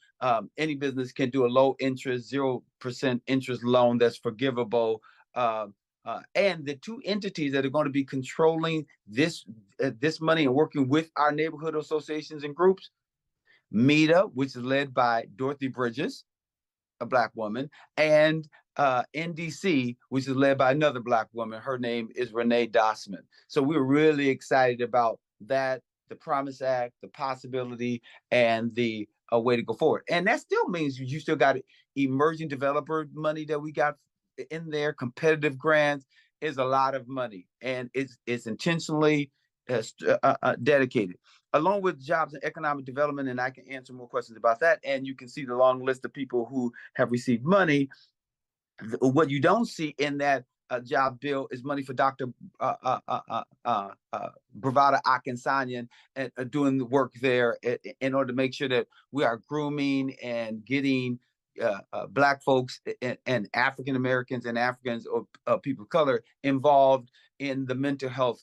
any business can do a low interest, 0% interest loan that's forgivable. And the two entities that are going to be controlling this money and working with our neighborhood associations and groups, MEDA, which is led by Dorothy Bridges, a Black woman, and NDC, which is led by another Black woman. Her name is Renee Dossman. So we're really excited about that, the Promise Act, the possibility, and the way to go forward. And that still means you still got emerging developer money that we got in there. Competitive grants is a lot of money, and it's intentionally dedicated, along with jobs and economic development. And I can answer more questions about that. And you can see the long list of people who have received money. What you don't see in that job bill is money for Dr. Bravada Akinsanyan doing the work there in order to make sure that we are grooming and getting Black folks and African Americans and Africans or people of color involved in the mental health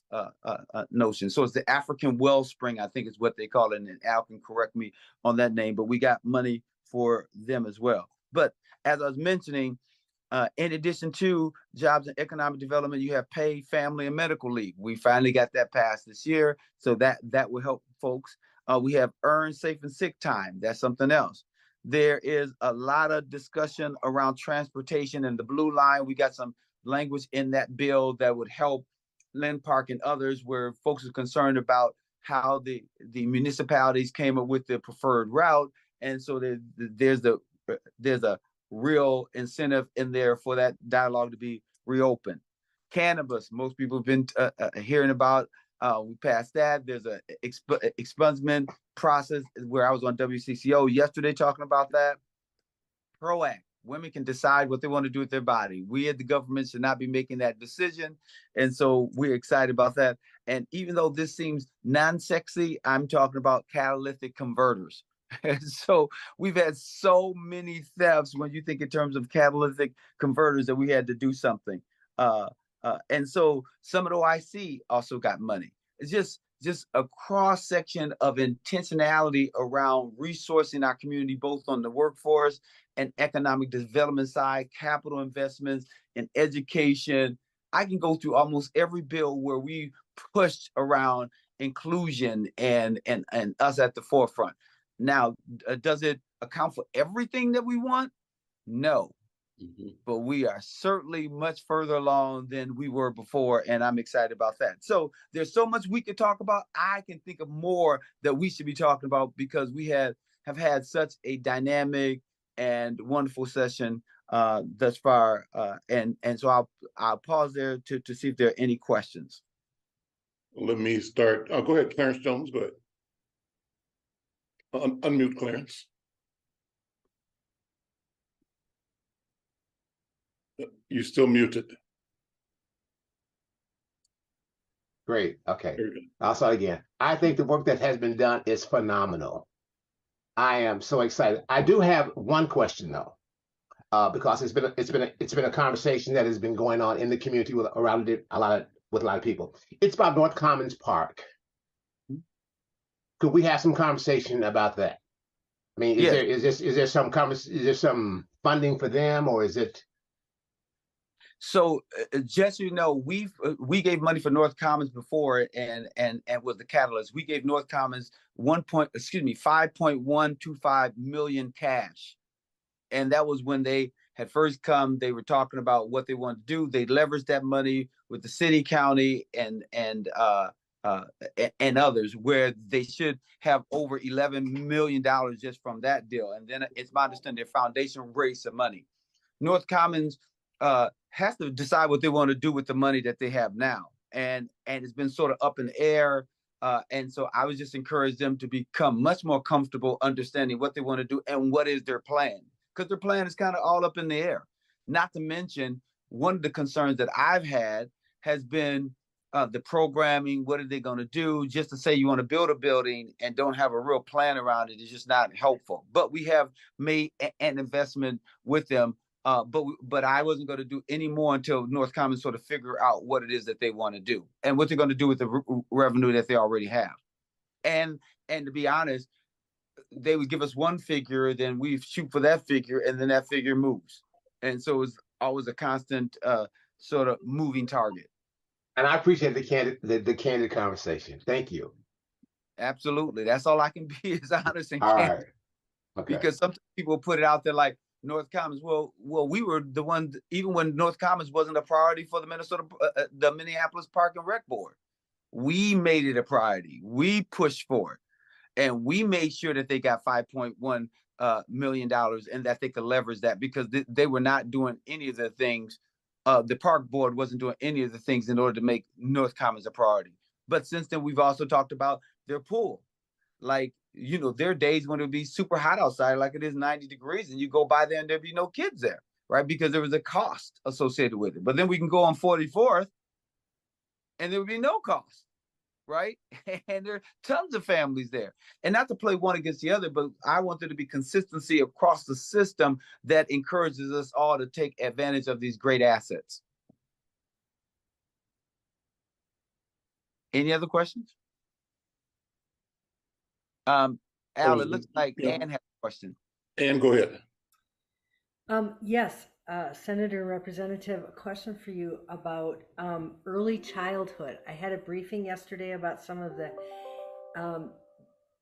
notion. So it's the African Wellspring, I think is what they call it. And Al can correct me on that name, but we got money for them as well. But as I was mentioning, in addition to jobs and economic development, you have paid family and medical leave. We finally got that passed this year, so that will help folks. We have earned safe and sick time. That's something else. There is a lot of discussion around transportation and the Blue Line. We got some language in that bill that would help Lynn Park and others, where folks are concerned about how the municipalities came up with the preferred route. And so there's a real incentive in there for that dialogue to be reopen. Cannabis, most people have been hearing about. We passed that. There's a expungement process where I was on WCCO yesterday talking about that. PROACT. Women can decide what they want to do with their body. We at the government should not be making that decision. And so we're excited about that. And even though this seems non-sexy, I'm talking about catalytic converters. And so we've had so many thefts when you think in terms of catalytic converters that we had to do something. And so some of the OIC also got money. It's just a cross section of intentionality around resourcing our community, both on the workforce and economic development side, capital investments and education. I can go through almost every bill where we pushed around inclusion and us at the forefront. Now, does it account for everything that we want? No. But we are certainly much further along than we were before, and I'm excited about that. So there's so much we could talk about. I can think of more that we should be talking about because we have had such a dynamic and wonderful session thus far. And so I'll pause there to see if there are any questions. Let me start. Go ahead, Clarence Jones. Go ahead. Unmute Clarence. You're still muted. Great. Okay. I'll start again. I think the work that has been done is phenomenal. I am so excited. I do have one question though, because it's been a conversation that has been going on in the community with a lot of people. It's about North Commons Park. Could we have some conversation about that? I mean, is there some funding for them, or is it? So just so you know, we gave money for North Commons before and was the catalyst. We gave North Commons 5.125 million cash. And that was when they had first come. They were talking about what they wanted to do. They leveraged that money with the city, county, and others, where they should have over $11 million just from that deal. And then it's my understanding their foundation raised some money. North Commons has to decide what they want to do with the money that they have now. And it's been sort of up in the air. And so I would just encourage them to become much more comfortable understanding what they want to do and what is their plan. Because their plan is kind of all up in the air. Not to mention, one of the concerns that I've had has been the programming. What are they going to do? Just to say you want to build a building and don't have a real plan around it is just not helpful. But we have made an investment with them. But I wasn't going to do any more until North Commons sort of figure out what it is that they want to do and what they're going to do with the revenue that they already have. And to be honest, they would give us one figure, then we shoot for that figure, and then that figure moves. And so it's always a constant sort of moving target. And I appreciate the candid conversation. Thank you. Absolutely. That's all I can be is honest and all candid. Right. Okay. Because sometimes people put it out there like, North Commons. Well, we were the one, even when North Commons wasn't a priority for the Minneapolis Park and Rec Board. We made it a priority. We pushed for it. And we made sure that they got $5.1 million and that they could leverage that because they were not doing any of the things. The park board wasn't doing any of the things in order to make North Commons a priority. But since then, we've also talked about their pool. Like, there are days when it would be super hot outside, like it is 90 degrees, and you go by there and there'd be no kids there, right? Because there was a cost associated with it. But then we can go on 44th and there would be no cost, right? And there are tons of families there. And not to play one against the other, but I want there to be consistency across the system that encourages us all to take advantage of these great assets. Any other questions? Al, it looks like Ann has a question. Ann, go ahead. Yes, Senator Representative, a question for you about early childhood. I had a briefing yesterday about some of the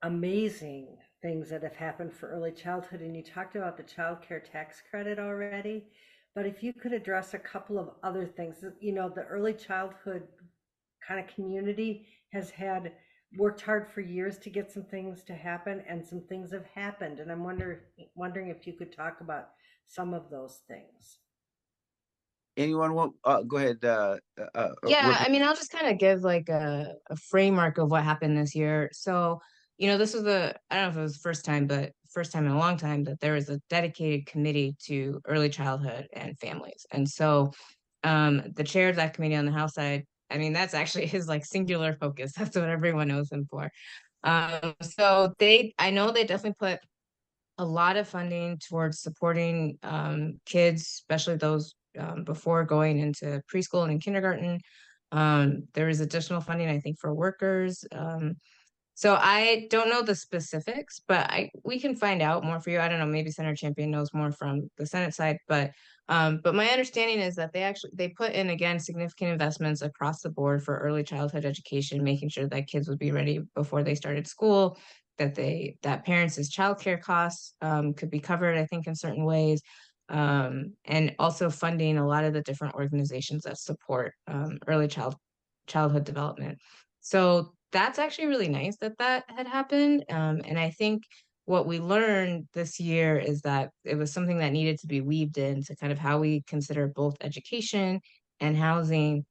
amazing things that have happened for early childhood, and you talked about the child care tax credit already. But if you could address a couple of other things, the early childhood kind of community has worked hard for years to get some things to happen, and some things have happened. And I'm wondering if you could talk about some of those things. Anyone want, go ahead, Yeah, I mean, I'll just kind of give like a framework of what happened this year. So, this was I don't know if it was the first time, but first time in a long time that there was a dedicated committee to early childhood and families. And so, the chair of that committee on the House side, I mean, that's actually his like singular focus. That's what everyone knows him for. So I know they definitely put a lot of funding towards supporting kids, especially those before going into preschool and kindergarten. There is additional funding, I think, for workers. So I don't know the specifics, but we can find out more for you. I don't know, maybe Senator Champion knows more from the Senate side, but my understanding is that they put in again significant investments across the board for early childhood education, making sure that kids would be ready before they started school, that parents' childcare costs could be covered, I think, in certain ways. And also funding a lot of the different organizations that support early childhood development. So that's actually really nice that had happened. And I think what we learned this year is that it was something that needed to be weaved into kind of how we consider both education and housing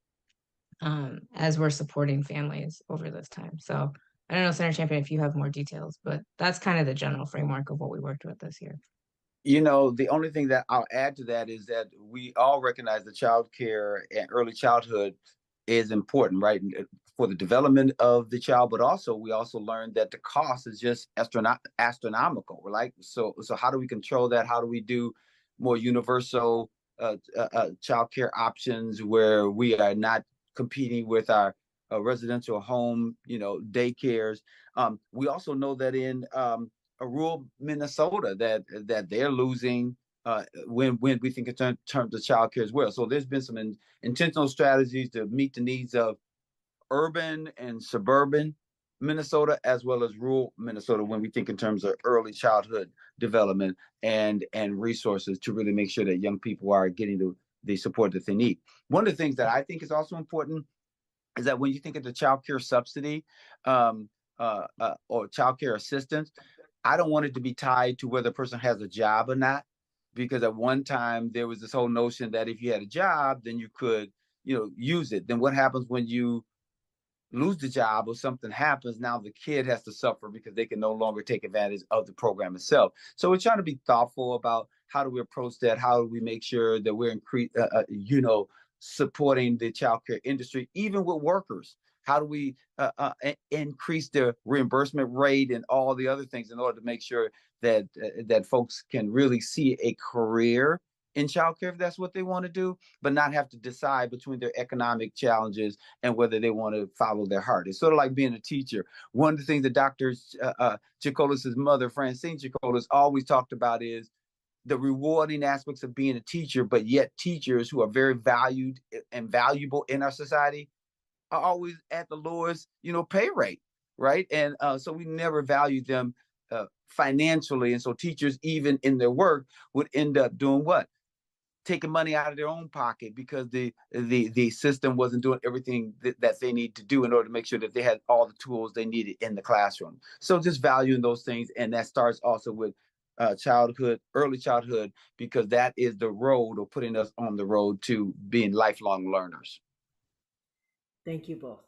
as we're supporting families over this time. So I don't know, Senator Champion, if you have more details, but that's kind of the general framework of what we worked with this year. The only thing that I'll add to that is that we all recognize that child care and early childhood is important, right? For the development of the child, but also we also learned that the cost is just astronomical. We're like, so how do we control that? How do we do more universal child care options where we are not competing with our residential home, daycares? We also know that in a rural Minnesota that they're losing when we think in terms of child care as well. So there's been some intentional strategies to meet the needs of urban and suburban Minnesota as well as rural Minnesota when we think in terms of early childhood development and resources to really make sure that young people are getting the support that they need. One of the things that I think is also important is that when you think of the child care subsidy or child care assistance, I don't want it to be tied to whether a person has a job or not, because at one time there was this whole notion that if you had a job, then you could, use it. Then what happens when you lose the job or something happens? Now the kid has to suffer because they can no longer take advantage of the program itself. So we're trying to be thoughtful about how do we approach that? How do we make sure that we're supporting the childcare industry, even with workers? How do we increase the reimbursement rate and all the other things in order to make sure that folks can really see a career in childcare if that's what they want to do, but not have to decide between their economic challenges and whether they want to follow their heart? It's sort of like being a teacher. One of the things that Dr. Chicolis's mother, Francine Chicolis, always talked about is the rewarding aspects of being a teacher, but yet teachers who are very valued and valuable in our society are always at the lowest, pay rate, right? And so we never value them financially. And so teachers, even in their work, would end up doing what? Taking money out of their own pocket because the system wasn't doing everything that they need to do in order to make sure that they had all the tools they needed in the classroom. So just valuing those things. And that starts also with early childhood, because that is the road, or putting us on the road to being lifelong learners. Thank you both.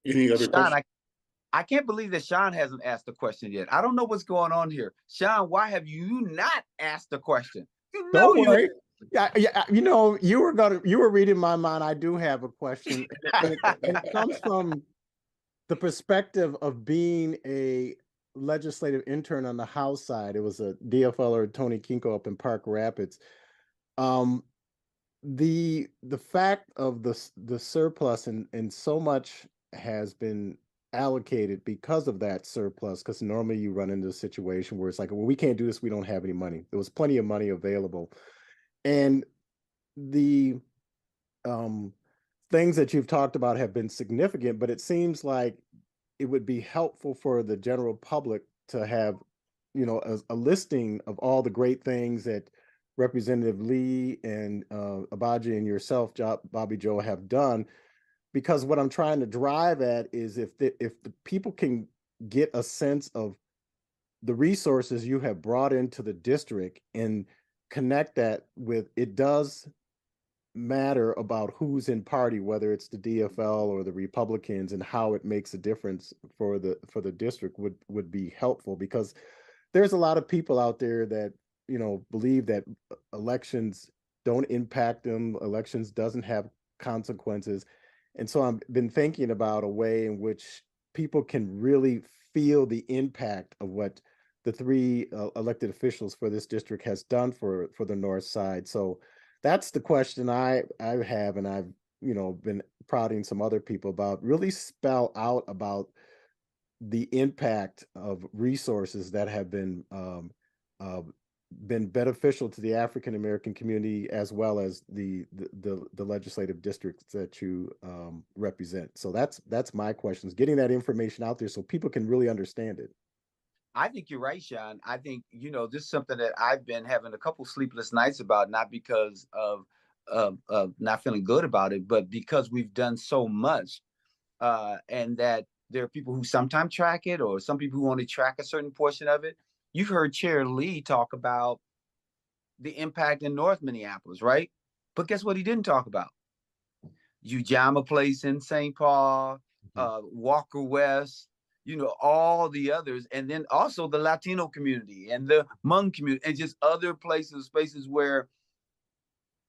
Any other Sean, questions? I can't believe that Sean hasn't asked a question yet. I don't know what's going on here. Sean, why have you not asked a question? Don't worry. Yeah, you were reading my mind. I do have a question. And it comes from the perspective of being a legislative intern on the House side. It was a DFLer, Tony Kinko, up in Park Rapids. The fact of the surplus and so much has been allocated because of that surplus, because normally you run into a situation where it's like, well, we can't do this, we don't have any money. There was plenty of money available, and the things that you've talked about have been significant, but it seems like it would be helpful for the general public to have a listing of all the great things that Representative Lee and Agbaje and yourself, Bobby Joe, have done. Because what I'm trying to drive at is if the people can get a sense of the resources you have brought into the district and connect that with, it does matter about who's in party, whether it's the DFL or the Republicans, and how it makes a difference for the district would be helpful, because there's a lot of people out there that, you know, believe that elections don't impact them, elections doesn't have consequences. And so I've been thinking about a way in which people can really feel the impact of what the three elected officials for this district has done for the North Side. So that's the question I have, and I've, you know, been prodding some other people about, really spell out about the impact of resources that have been beneficial to the African American community, as well as the legislative districts that you represent. So that's my questions, getting that information out there so people can really understand it. I think you're right, Sean. I think, you know, this is something that I've been having a couple sleepless nights about, not because of not feeling good about it, but because we've done so much, and that there are people who sometimes track it, or some people who only track a certain portion of it. You've heard Chair Lee talk about the impact in North Minneapolis, right? But guess what he didn't talk about? Ujamaa Place in St. Paul, Walker West, you know, all the others, and then also the Latino community and the Hmong community, and just other places, spaces where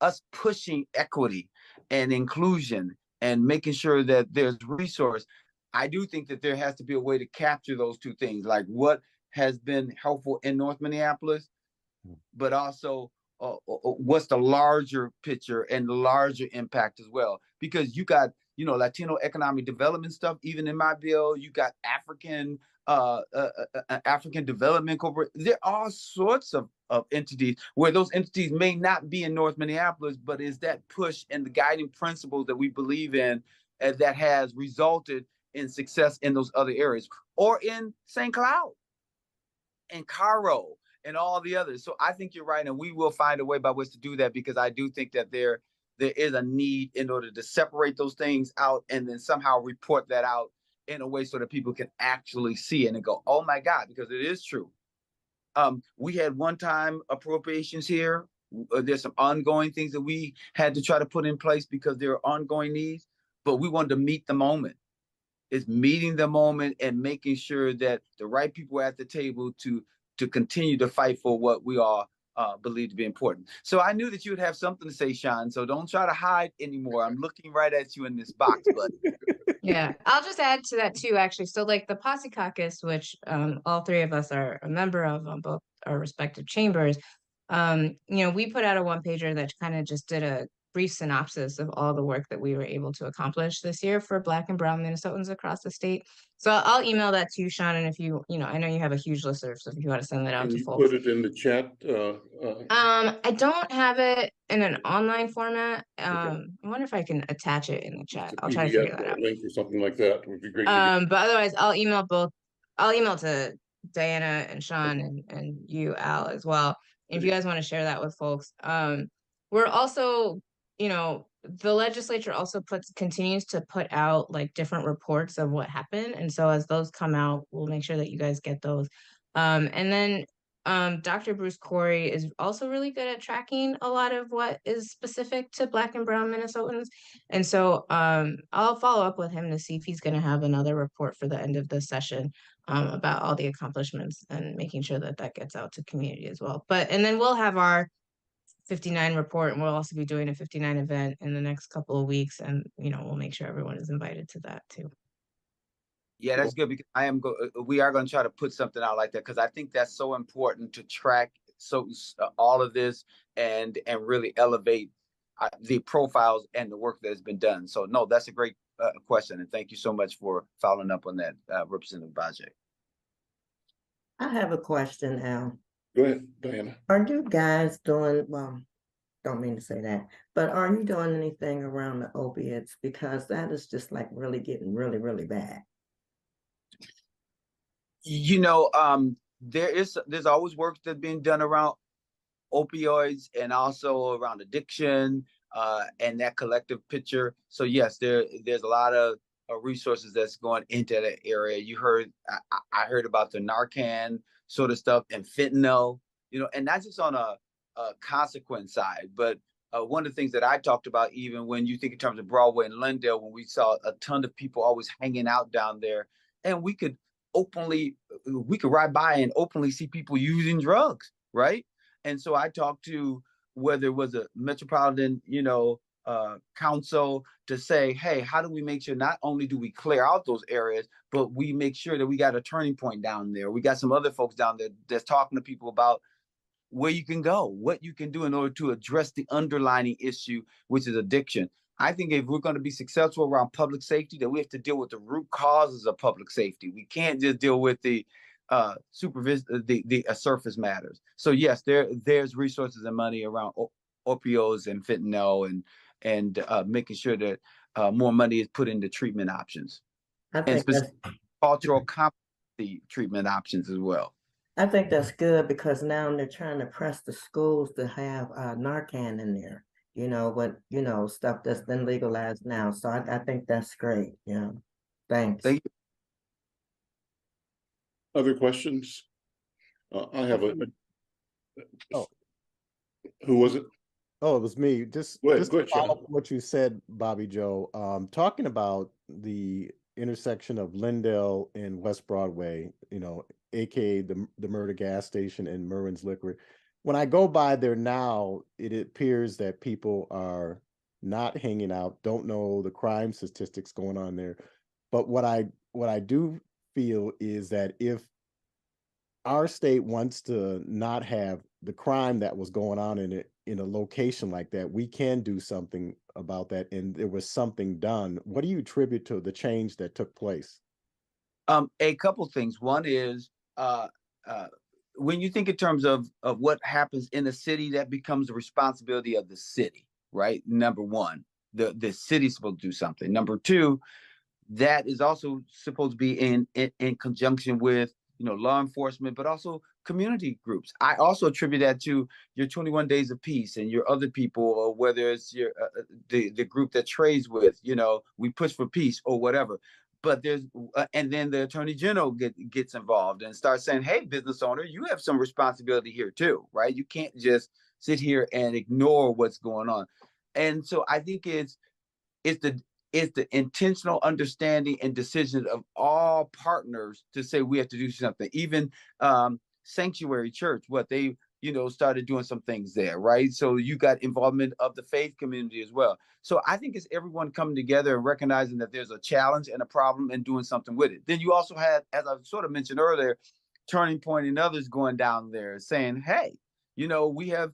us pushing equity and inclusion and making sure that there's resource. I do think that there has to be a way to capture those two things, like what has been helpful in North Minneapolis, but also what's the larger picture and the larger impact as well. Because you got, you know, Latino economic development stuff, even in my bill, you got African Development Corporation. There are all sorts of entities where those entities may not be in North Minneapolis, but is that push and the guiding principles that we believe in that has resulted in success in those other areas, or in St. Cloud and Cairo and all the others. So I think you're right, and we will find a way by which to do that, because I do think that there is a need in order to separate those things out and then somehow report that out in a way so that people can actually see it and go, oh my God, because it is true. We had one-time appropriations here. There's some ongoing things that we had to try to put in place because there are ongoing needs, but we wanted to meet the moment. It's meeting the moment and making sure that the right people are at the table to continue to fight for what we all believe to be important. So I knew that you would have something to say, Sean. So don't try to hide anymore. I'm looking right at you in this box, bud. Yeah, I'll just add to that too, actually. So like the Posse Caucus, which all three of us are a member of on both our respective chambers, you know, we put out a one-pager that kind of just did a brief synopsis of all the work that we were able to accomplish this year for Black and Brown Minnesotans across the state. So I'll email that to you, Sean, and if you know, I know you have a huge listserv, so if you want to send that out Can to you folks. put it in the chat? I don't have it in an online format. I wonder if I can attach it in the chat. I'll try to figure that out. Link or something like that would be great. But otherwise, I'll email to Diana and Sean and you, Al, as well. If you guys want to share that with folks. We're also, you know, the legislature also continues to put out like different reports of what happened. And so as those come out, we'll make sure that you guys get those. And then Dr. Bruce Corey is also really good at tracking a lot of what is specific to Black and Brown Minnesotans. And so I'll follow up with him to see if he's going to have another report for the end of the session about all the accomplishments and making sure that that gets out to community as well. And then we'll have our 59 report, and we'll also be doing a 59 event in the next couple of weeks. And, you know, we'll make sure everyone is invited to that too. Yeah, that's good, because we are going to try to put something out like that, because I think that's so important to track all of this and really elevate the profiles and the work that has been done. So no, that's a great question, and thank you so much for following up on that, Representative Agbaje. I have a question, Al. Go ahead, Diana. Are you guys doing, well, don't mean to say that, but are you doing anything around the opiates? Because that is just like really getting really, really bad. You know, there's always work that's being done around opioids and also around addiction and that collective picture. So yes, there's a lot of resources that's going into that area. You heard, I heard about the Narcan sort of stuff and fentanyl, you know, and not just on a consequence side. But one of the things that I talked about, even when you think in terms of Broadway and Lindale, when we saw a ton of people always hanging out down there, and we could ride by and openly see people using drugs, right? And so I talked to, whether it was a metropolitan, council, to say, hey, how do we make sure not only do we clear out those areas, but we make sure that we got a turning point down there. We got some other folks down there that's talking to people about where you can go, what you can do in order to address the underlying issue, which is addiction. I think if we're going to be successful around public safety, that we have to deal with the root causes of public safety. We can't just deal with the surface matters. So yes, there's resources and money around opioids and fentanyl, and making sure that more money is put into treatment options, and specific cultural competency treatment options as well. I think that's good, because now they're trying to press the schools to have Narcan in there, stuff that's been legalized now. So I think that's great. Yeah. Thanks. Thank you. Other questions? I have who was it? Oh, it was me. Just go ahead, to follow up what you said, Bobby Joe, talking about the intersection of Lindale and West Broadway, aka the Murder gas station and Merwin's Liquor. When I go by there now, it appears that people are not hanging out, don't know the crime statistics going on there. But what I do feel is that if our state wants to not have the crime that was going on in a location like that, we can do something about that. And there was something done. What do you attribute to the change that took place? A couple things. One is when you think in terms of what happens in the city, that becomes the responsibility of the city, right? Number one, the city's supposed to do something. Number two, that is also supposed to be in conjunction with law enforcement, but also community groups. I also attribute that to your 21 Days of Peace and your other people, or whether it's your the group that trades with, we push for peace or whatever. But there's and then the Attorney General gets involved and starts saying, hey, business owner, you have some responsibility here too, right? You can't just sit here and ignore what's going on. And so I think it's the intentional understanding and decision of all partners to say we have to do something. Even Sanctuary Church, what they started doing some things there, right? So you got involvement of the faith community as well. So I think it's everyone coming together and recognizing that there's a challenge and a problem and doing something with it. Then you also had, as I sort of mentioned earlier, Turning Point and others going down there saying, hey, we have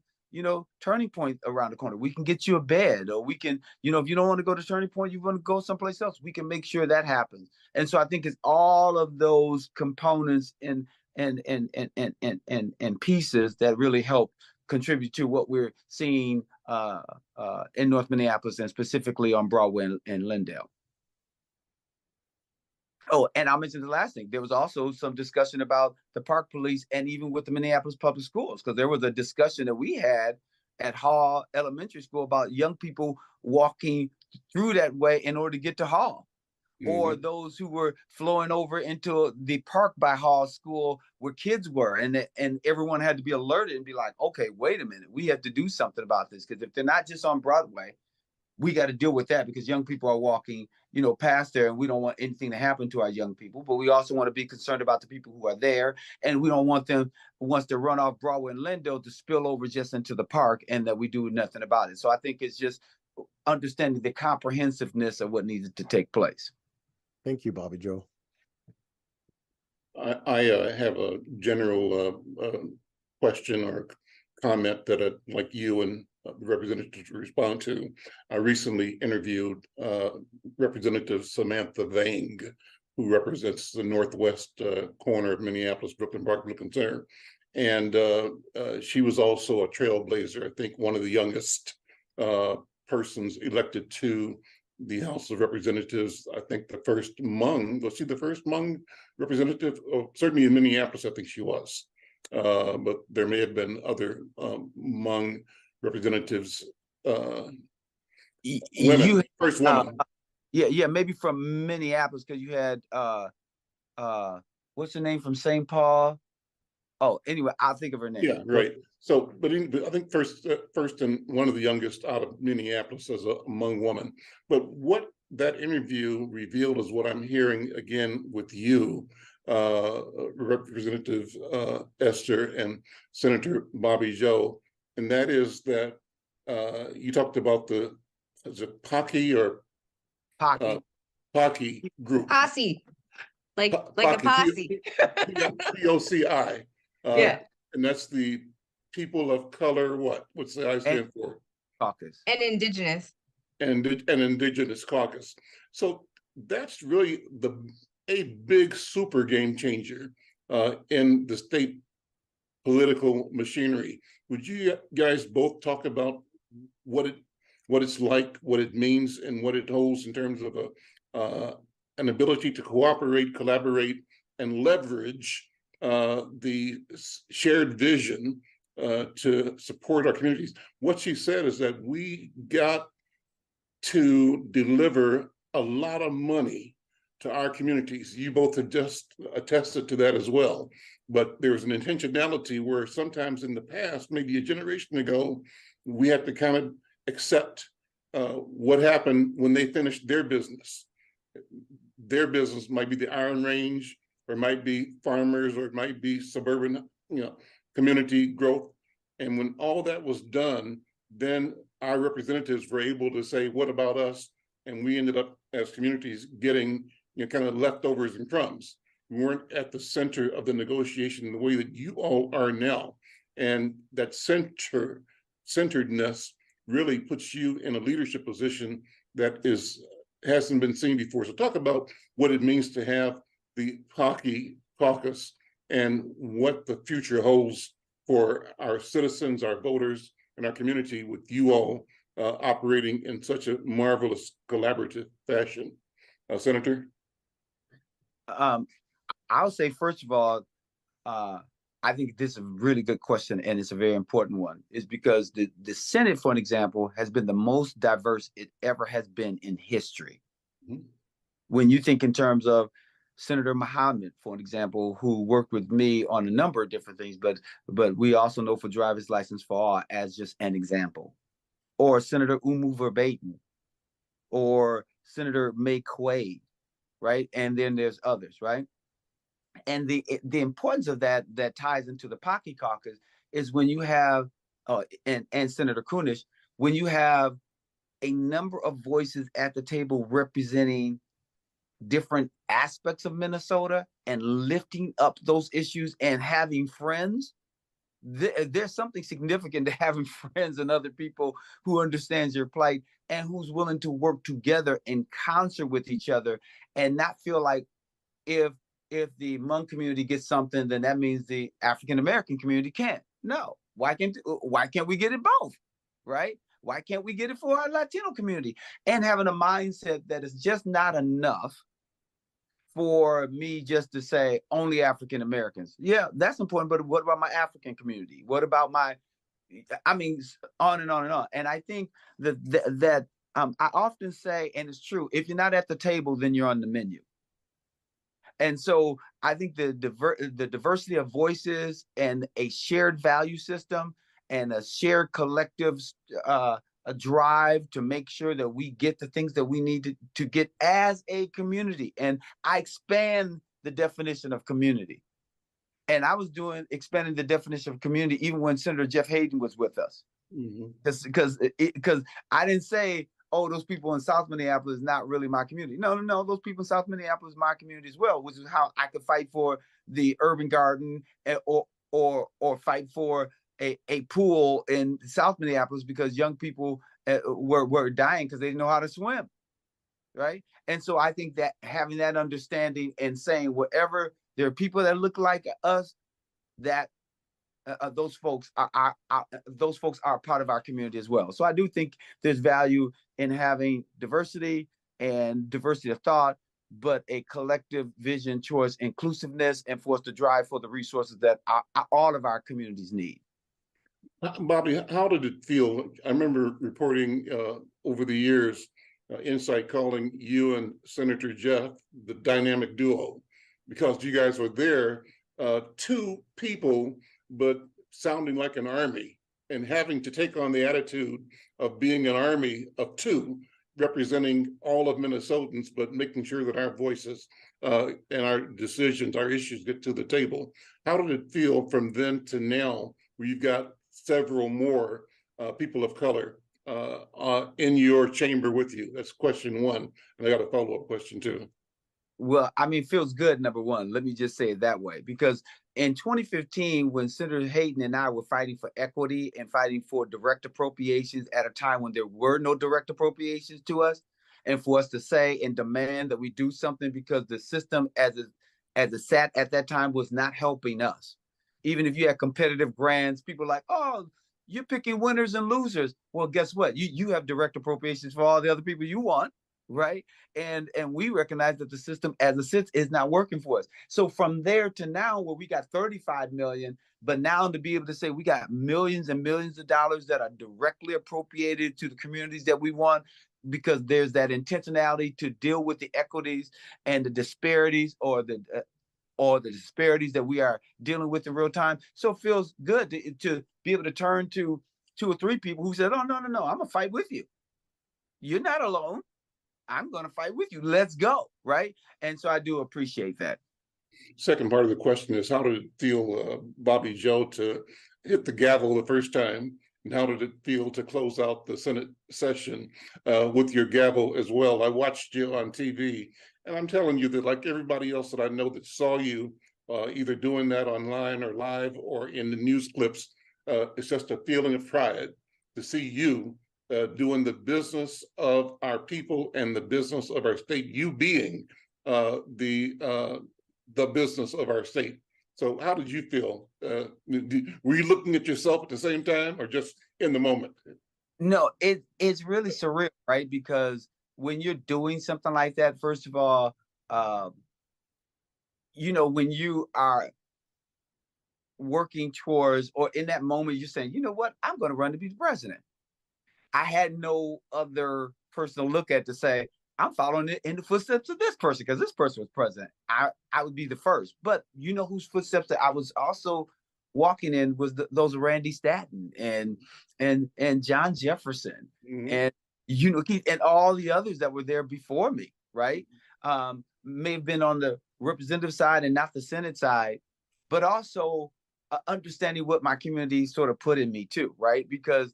Turning Point around the corner. We can get you a bed, or we can, if you don't want to go to Turning Point, you want to go someplace else, we can make sure that happens. And so I think it's all of those components and pieces that really help contribute to what we're seeing in North Minneapolis, and specifically on Broadway and Lindale. Oh, and I'll mention the last thing. There was also some discussion about the park police, and even with the Minneapolis Public Schools, because there was a discussion that we had at Hall Elementary School about young people walking through that way in order to get to Hall. Or those who were flowing over into the park by Hall School where kids were, and everyone had to be alerted and be like, okay, wait a minute, we have to do something about this, because if they're not just on Broadway, we got to deal with that, because young people are walking, past there, and we don't want anything to happen to our young people, but we also want to be concerned about the people who are there, and we don't want them, once they run off Broadway and Lindale, to spill over just into the park and that we do nothing about it. So I think it's just understanding the comprehensiveness of what needed to take place. Thank you, Bobby Joe. I have a general question or comment that I'd like you and the representative to respond to. I recently interviewed Representative Samantha Vang, who represents the northwest corner of Minneapolis, Brooklyn Park, Brooklyn Center. And she was also a trailblazer, I think one of the youngest persons elected to the House of Representatives. I think the first Hmong, was she the first Hmong representative? Oh, certainly in Minneapolis, I think she was. But there may have been other Hmong representatives. Women, first woman. Yeah, maybe from Minneapolis, because you had what's her name from St. Paul? Oh, anyway, I'll think of her name. Yeah, right. So, but I think first and one of the youngest out of Minneapolis as a young woman. But what that interview revealed is what I'm hearing again with you, Representative Esther and Senator Bobby Joe, and that is that you talked about is it Pocky or Pocky? Pocky group. Posse, like a Pocky, posse. POCI. Yeah. And that's the people of color, what's the I stand for? Caucus. And indigenous. And indigenous caucus. So that's really a big super game changer in the state political machinery. Would you guys both talk about what it's like, what it means, and what it holds in terms of an ability to cooperate, collaborate, and leverage the shared vision to support our communities? What she said is that we got to deliver a lot of money to our communities. You both have just attested to that as well. But there's an intentionality where sometimes in the past, maybe a generation ago, we had to kind of accept what happened when they finished their business. Their business might be the Iron Range, or it might be farmers, or it might be suburban, community growth. And when all that was done, then our representatives were able to say, what about us? And we ended up as communities getting kind of leftovers and crumbs. We weren't at the center of the negotiation in the way that you all are now. And that centeredness really puts you in a leadership position that hasn't been seen before. So talk about what it means to have the Pocky caucus and what the future holds for our citizens, our voters, and our community with you all operating in such a marvelous collaborative fashion. Senator? I'll say, first of all, I think this is a really good question, and it's a very important one. Is because the Senate, for an example, has been the most diverse it ever has been in history. Mm-hmm. When you think in terms of Senator Muhammad, for an example, who worked with me on a number of different things, but we also know for driver's license for all as just an example, or Senator Umu Verbatim, or Senator May Quaid, right? And then there's others, right? And the importance of that ties into the Pocky caucus is when you have, and Senator Kunesh, when you have a number of voices at the table representing different aspects of Minnesota and lifting up those issues and having friends, there's something significant to having friends and other people who understands your plight and who's willing to work together in concert with each other and not feel like if the Hmong community gets something, then that means the African-American community can't. No, why can't we get it both, right? Why can't we get it for our Latino community? And having a mindset that is just not enough for me just to say only African Americans. Yeah, that's important, but what about my African community? What about on and on and on. And I think that I often say, and it's true, if you're not at the table, then you're on the menu. And so I think the diversity of voices and a shared value system and a shared collective a drive to make sure that we get the things that we need to get as a community. And I expand the definition of community. And I was expanding the definition of community even when Senator Jeff Hayden was with us. Because I didn't say, oh, those people in South Minneapolis is not really my community. No, those people in South Minneapolis is my community as well, which is how I could fight for the urban garden or fight for a pool in South Minneapolis because young people were dying because they didn't know how to swim, right? And so I think that having that understanding and saying wherever there are people that look like us, that those folks are part of our community as well. So I do think there's value in having diversity and diversity of thought, but a collective vision towards inclusiveness and for us to drive for the resources that all of our communities need. Bobby, how did it feel? I remember reporting over the years, Insight calling you and Senator Jeff the dynamic duo, because you guys were there two people, but sounding like an army and having to take on the attitude of being an army of two, representing all of Minnesotans, but making sure that our voices and our decisions, our issues get to the table. How did it feel from then to now, where you've got several more people of color in your chamber with you? That's question one. And I got a follow-up question too. Well, I mean, feels good, number one. Let me just say it that way. Because in 2015, when Senator Heatlh and I were fighting for equity and fighting for direct appropriations at a time when there were no direct appropriations to us, and for us to say and demand that we do something because the system as it sat at that time was not helping us. Even if you had competitive grants, people were like, oh, you're picking winners and losers. Well, guess what? You have direct appropriations for all the other people you want. Right. And we recognize that the system as it sits is not working for us. So from there to now, where we got 35 million, but now to be able to say we got millions and millions of dollars that are directly appropriated to the communities that we want, because there's that intentionality to deal with the equities and the disparities or the disparities that we are dealing with in real time. So it feels good to be able to turn to 2 or 3 people who said, oh, no, I'm gonna fight with you. You're not alone. I'm going to fight with you. Let's go. Right. And so I do appreciate that. Second part of the question is, how did it feel, Bobby Joe, to hit the gavel the first time? And how did it feel to close out the Senate session with your gavel as well? I watched you on TV, and I'm telling you that, like everybody else that I know that saw you either doing that online or live or in the news clips, it's just a feeling of pride to see you doing the business of our people and the business of our state, you being the business of our state. So how did you feel? Were you looking at yourself at the same time or just in the moment? No, it's really surreal, right? Because when you're doing something like that, first of all, when you are working towards, or in that moment, you're saying, you know what, I'm going to run to be the president. I had no other person to look at to say, I'm following it in the footsteps of this person because this person was president. I would be the first. But you know whose footsteps that I was also walking in was those of Randy Stanton and John Jefferson, and and all the others that were there before me, right? May have been on the representative side and not the Senate side, but also understanding what my community sort of put in me too, right? Because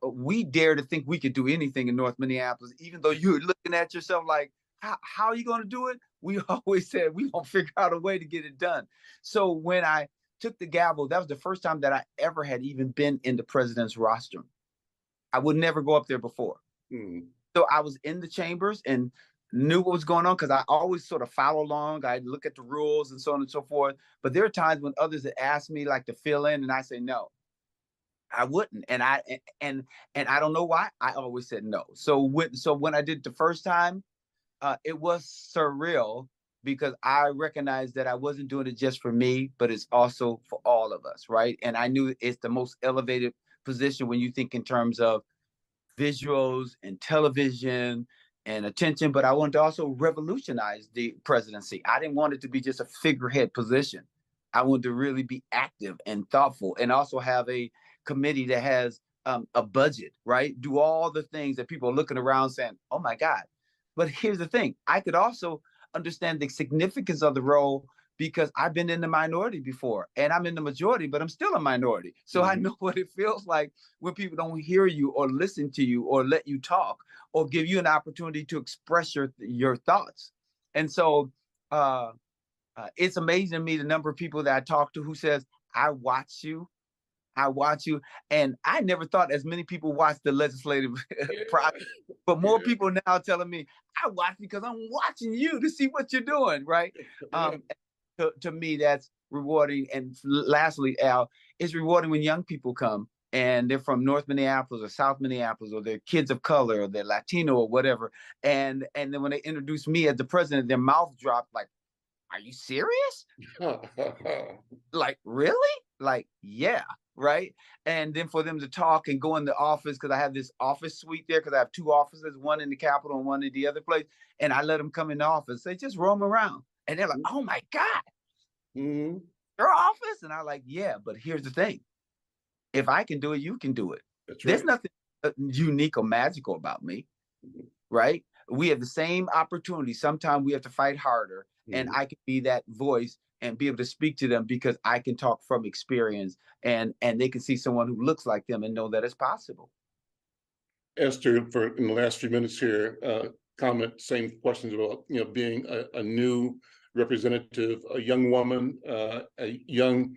we dare to think we could do anything in North Minneapolis, even though you're looking at yourself like, how are you going to do it? We always said we gonna figure out a way to get it done. So when I took the gavel, that was the first time that I ever had even been in the president's rostrum. I would never go up there before. So I was in the chambers and knew what was going on because I always sort of follow along. I look at the rules and so on and so forth. But there are times when others had asked me like to fill in, and I say no. I wouldn't, and I don't know why. I always said no. So when I did it the first time, it was surreal because I recognized that I wasn't doing it just for me, but it's also for all of us, right? And I knew it's the most elevated position when you think in terms of visuals and television and attention. But I wanted to also revolutionize the presidency. I didn't want it to be just a figurehead position. I wanted to really be active and thoughtful, and also have a committee that has a budget, right? Do all the things that people are looking around saying, oh my God. But here's the thing, I could also understand the significance of the role because I've been in the minority before, and I'm in the majority, but I'm still a minority. So I know what it feels like when people don't hear you or listen to you or let you talk or give you an opportunity to express your thoughts. And so it's amazing to me the number of people that I talk to who says, I watch you. And I never thought as many people watch the legislative process, but more people now telling me I watch because I'm watching you to see what you're doing, right? To me, that's rewarding. And lastly, Al, it's rewarding when young people come and they're from North Minneapolis or South Minneapolis, or they're kids of color, or they're Latino or whatever. And then when they introduce me as the president, their mouth dropped like, are you serious? Like, really? Like, yeah. Right. And then for them to talk and go in the office, because I have this office suite there, because I have 2 offices, one in the Capitol and one in the other place. And I let them come in the office. They just roam around and they're like, oh my God. your office? And I'm like, yeah, but here's the thing. If I can do it, you can do it. That's There's right. nothing unique or magical about me, right? We have the same opportunity. Sometimes we have to fight harder, and I can be that voice and be able to speak to them because I can talk from experience, and they can see someone who looks like them and know that it's possible. Esther, for in the last few minutes here, comment, same questions about, you know, being a new representative, a young woman, a young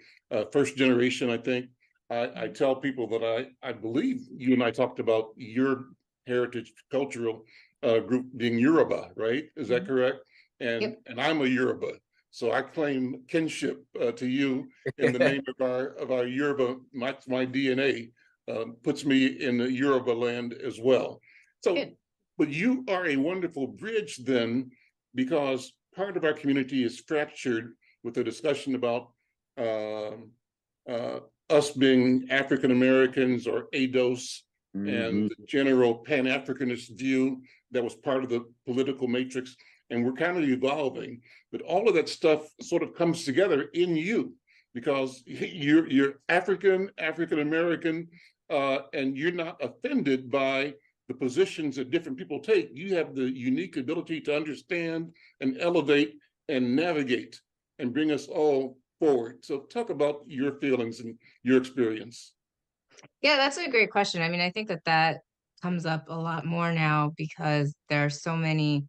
first generation. I think I tell people that I believe you and I talked about your heritage cultural group being Yoruba, right? Is that correct? And and I'm a Yoruba, so I claim kinship to you in the name of our Yoruba. My DNA puts me in the Yoruba land as well. So, but you are a wonderful bridge then, because part of our community is fractured with a discussion about us being African Americans or ADOS, and the general Pan-Africanist view that was part of the political matrix. And we're kind of evolving, but all of that stuff sort of comes together in you, because you're African American, and you're not offended by the positions that different people take. You have the unique ability to understand and elevate and navigate and bring us all forward. So talk about your feelings and your experience. Yeah, that's a great question. I mean, I think that comes up a lot more now because there are so many,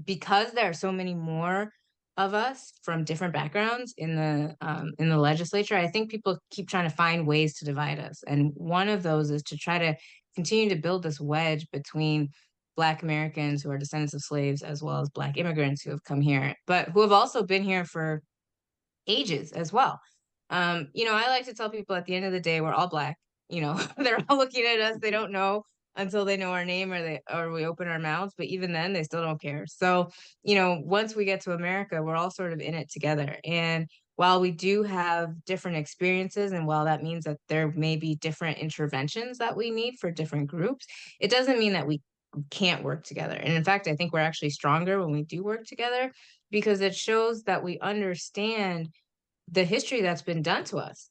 because there are so many more of us from different backgrounds in the legislature. I think people keep trying to find ways to divide us, and one of those is to try to continue to build this wedge between Black Americans who are descendants of slaves, as well as Black immigrants who have come here, but who have also been here for ages as well. I like to tell people at the end of the day, we're all Black. They're all looking at us. They don't know until they know our name, or we open our mouths, but even then they still don't care. So, once we get to America, we're all sort of in it together. And while we do have different experiences, and while that means that there may be different interventions that we need for different groups, it doesn't mean that we can't work together. And in fact, I think we're actually stronger when we do work together, because it shows that we understand the history that's been done to us,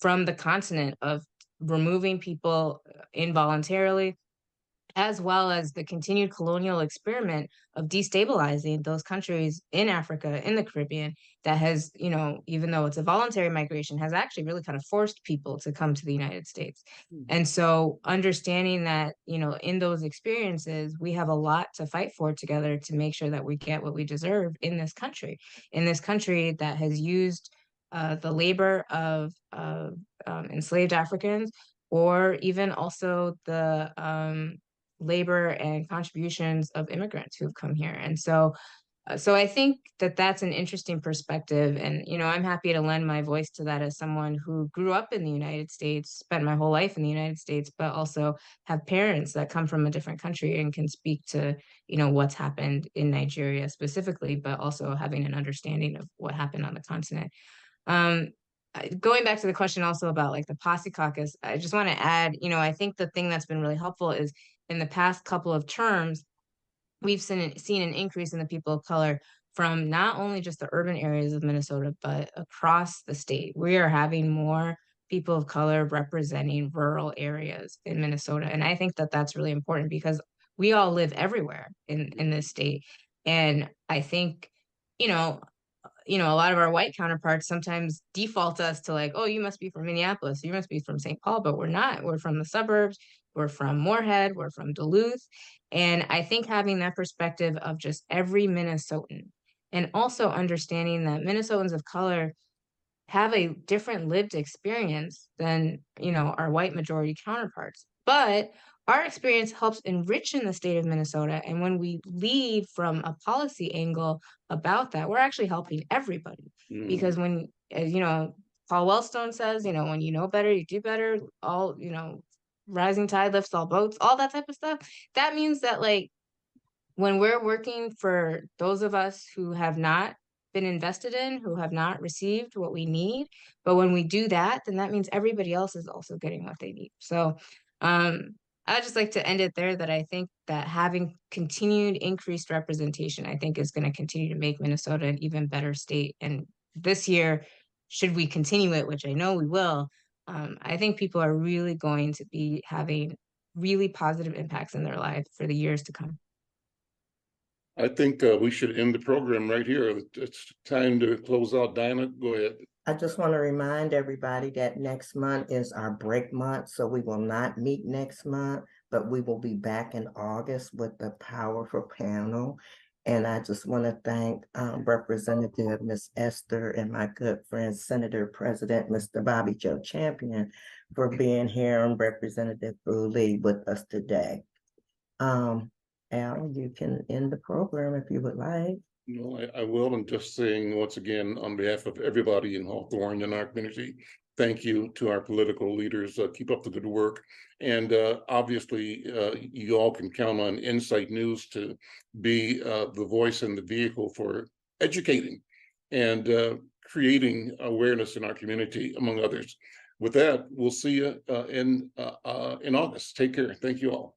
from the continent of removing people involuntarily, as well as the continued colonial experiment of destabilizing those countries in Africa, in the Caribbean, that has, even though it's a voluntary migration, has actually really kind of forced people to come to the United States. And so understanding that, in those experiences, we have a lot to fight for together to make sure that we get what we deserve in this country that has used the labor of enslaved Africans, or even also the labor and contributions of immigrants who've come here. And so I think that that's an interesting perspective. And, I'm happy to lend my voice to that as someone who grew up in the United States, spent my whole life in the United States, but also have parents that come from a different country and can speak to, what's happened in Nigeria specifically, but also having an understanding of what happened on the continent. Going back to the question also about like the Posse Caucus, I just want to add, I think the thing that's been really helpful is in the past couple of terms, we've seen an increase in the people of color from not only just the urban areas of Minnesota, but across the state. We are having more people of color representing rural areas in Minnesota. And I think that that's really important because we all live everywhere in this state. And I think, a lot of our white counterparts sometimes default us to like, oh, you must be from Minneapolis, you must be from St. Paul, but we're not. We're from the suburbs, we're from Moorhead, we're from Duluth. And I think having that perspective of just every Minnesotan, and also understanding that Minnesotans of color have a different lived experience than, our white majority counterparts. But our experience helps enrich in the state of Minnesota. And when we lead from a policy angle about that, we're actually helping everybody. Because when, as Paul Wellstone says, when you know better, you do better. All, rising tide lifts all boats, all that type of stuff. That means that like when we're working for those of us who have not been invested in, who have not received what we need, but when we do that, then that means everybody else is also getting what they need. So I'd just like to end it there, that I think that having continued increased representation, I think is going to continue to make Minnesota an even better state and this year, should we continue it, which I know we will, I think people are really going to be having really positive impacts in their life for the years to come. I think we should end the program right here. It's time to close out. Diana, go ahead. I just want to remind everybody that next month is our break month, so we will not meet next month, but we will be back in August with the powerful panel. And I just want to thank Representative Ms. Esther and my good friend, Senator President, Mr. Bobby Joe Champion, for being here, and Representative Fue Lee with us today. Al, you can end the program if you would like. No, I will. And just saying once again, on behalf of everybody in Hawthorne and our community, thank you to our political leaders. Keep up the good work. And obviously, you all can count on Insight News to be the voice and the vehicle for educating and creating awareness in our community, among others. With that, we'll see you in August. Take care. Thank you all.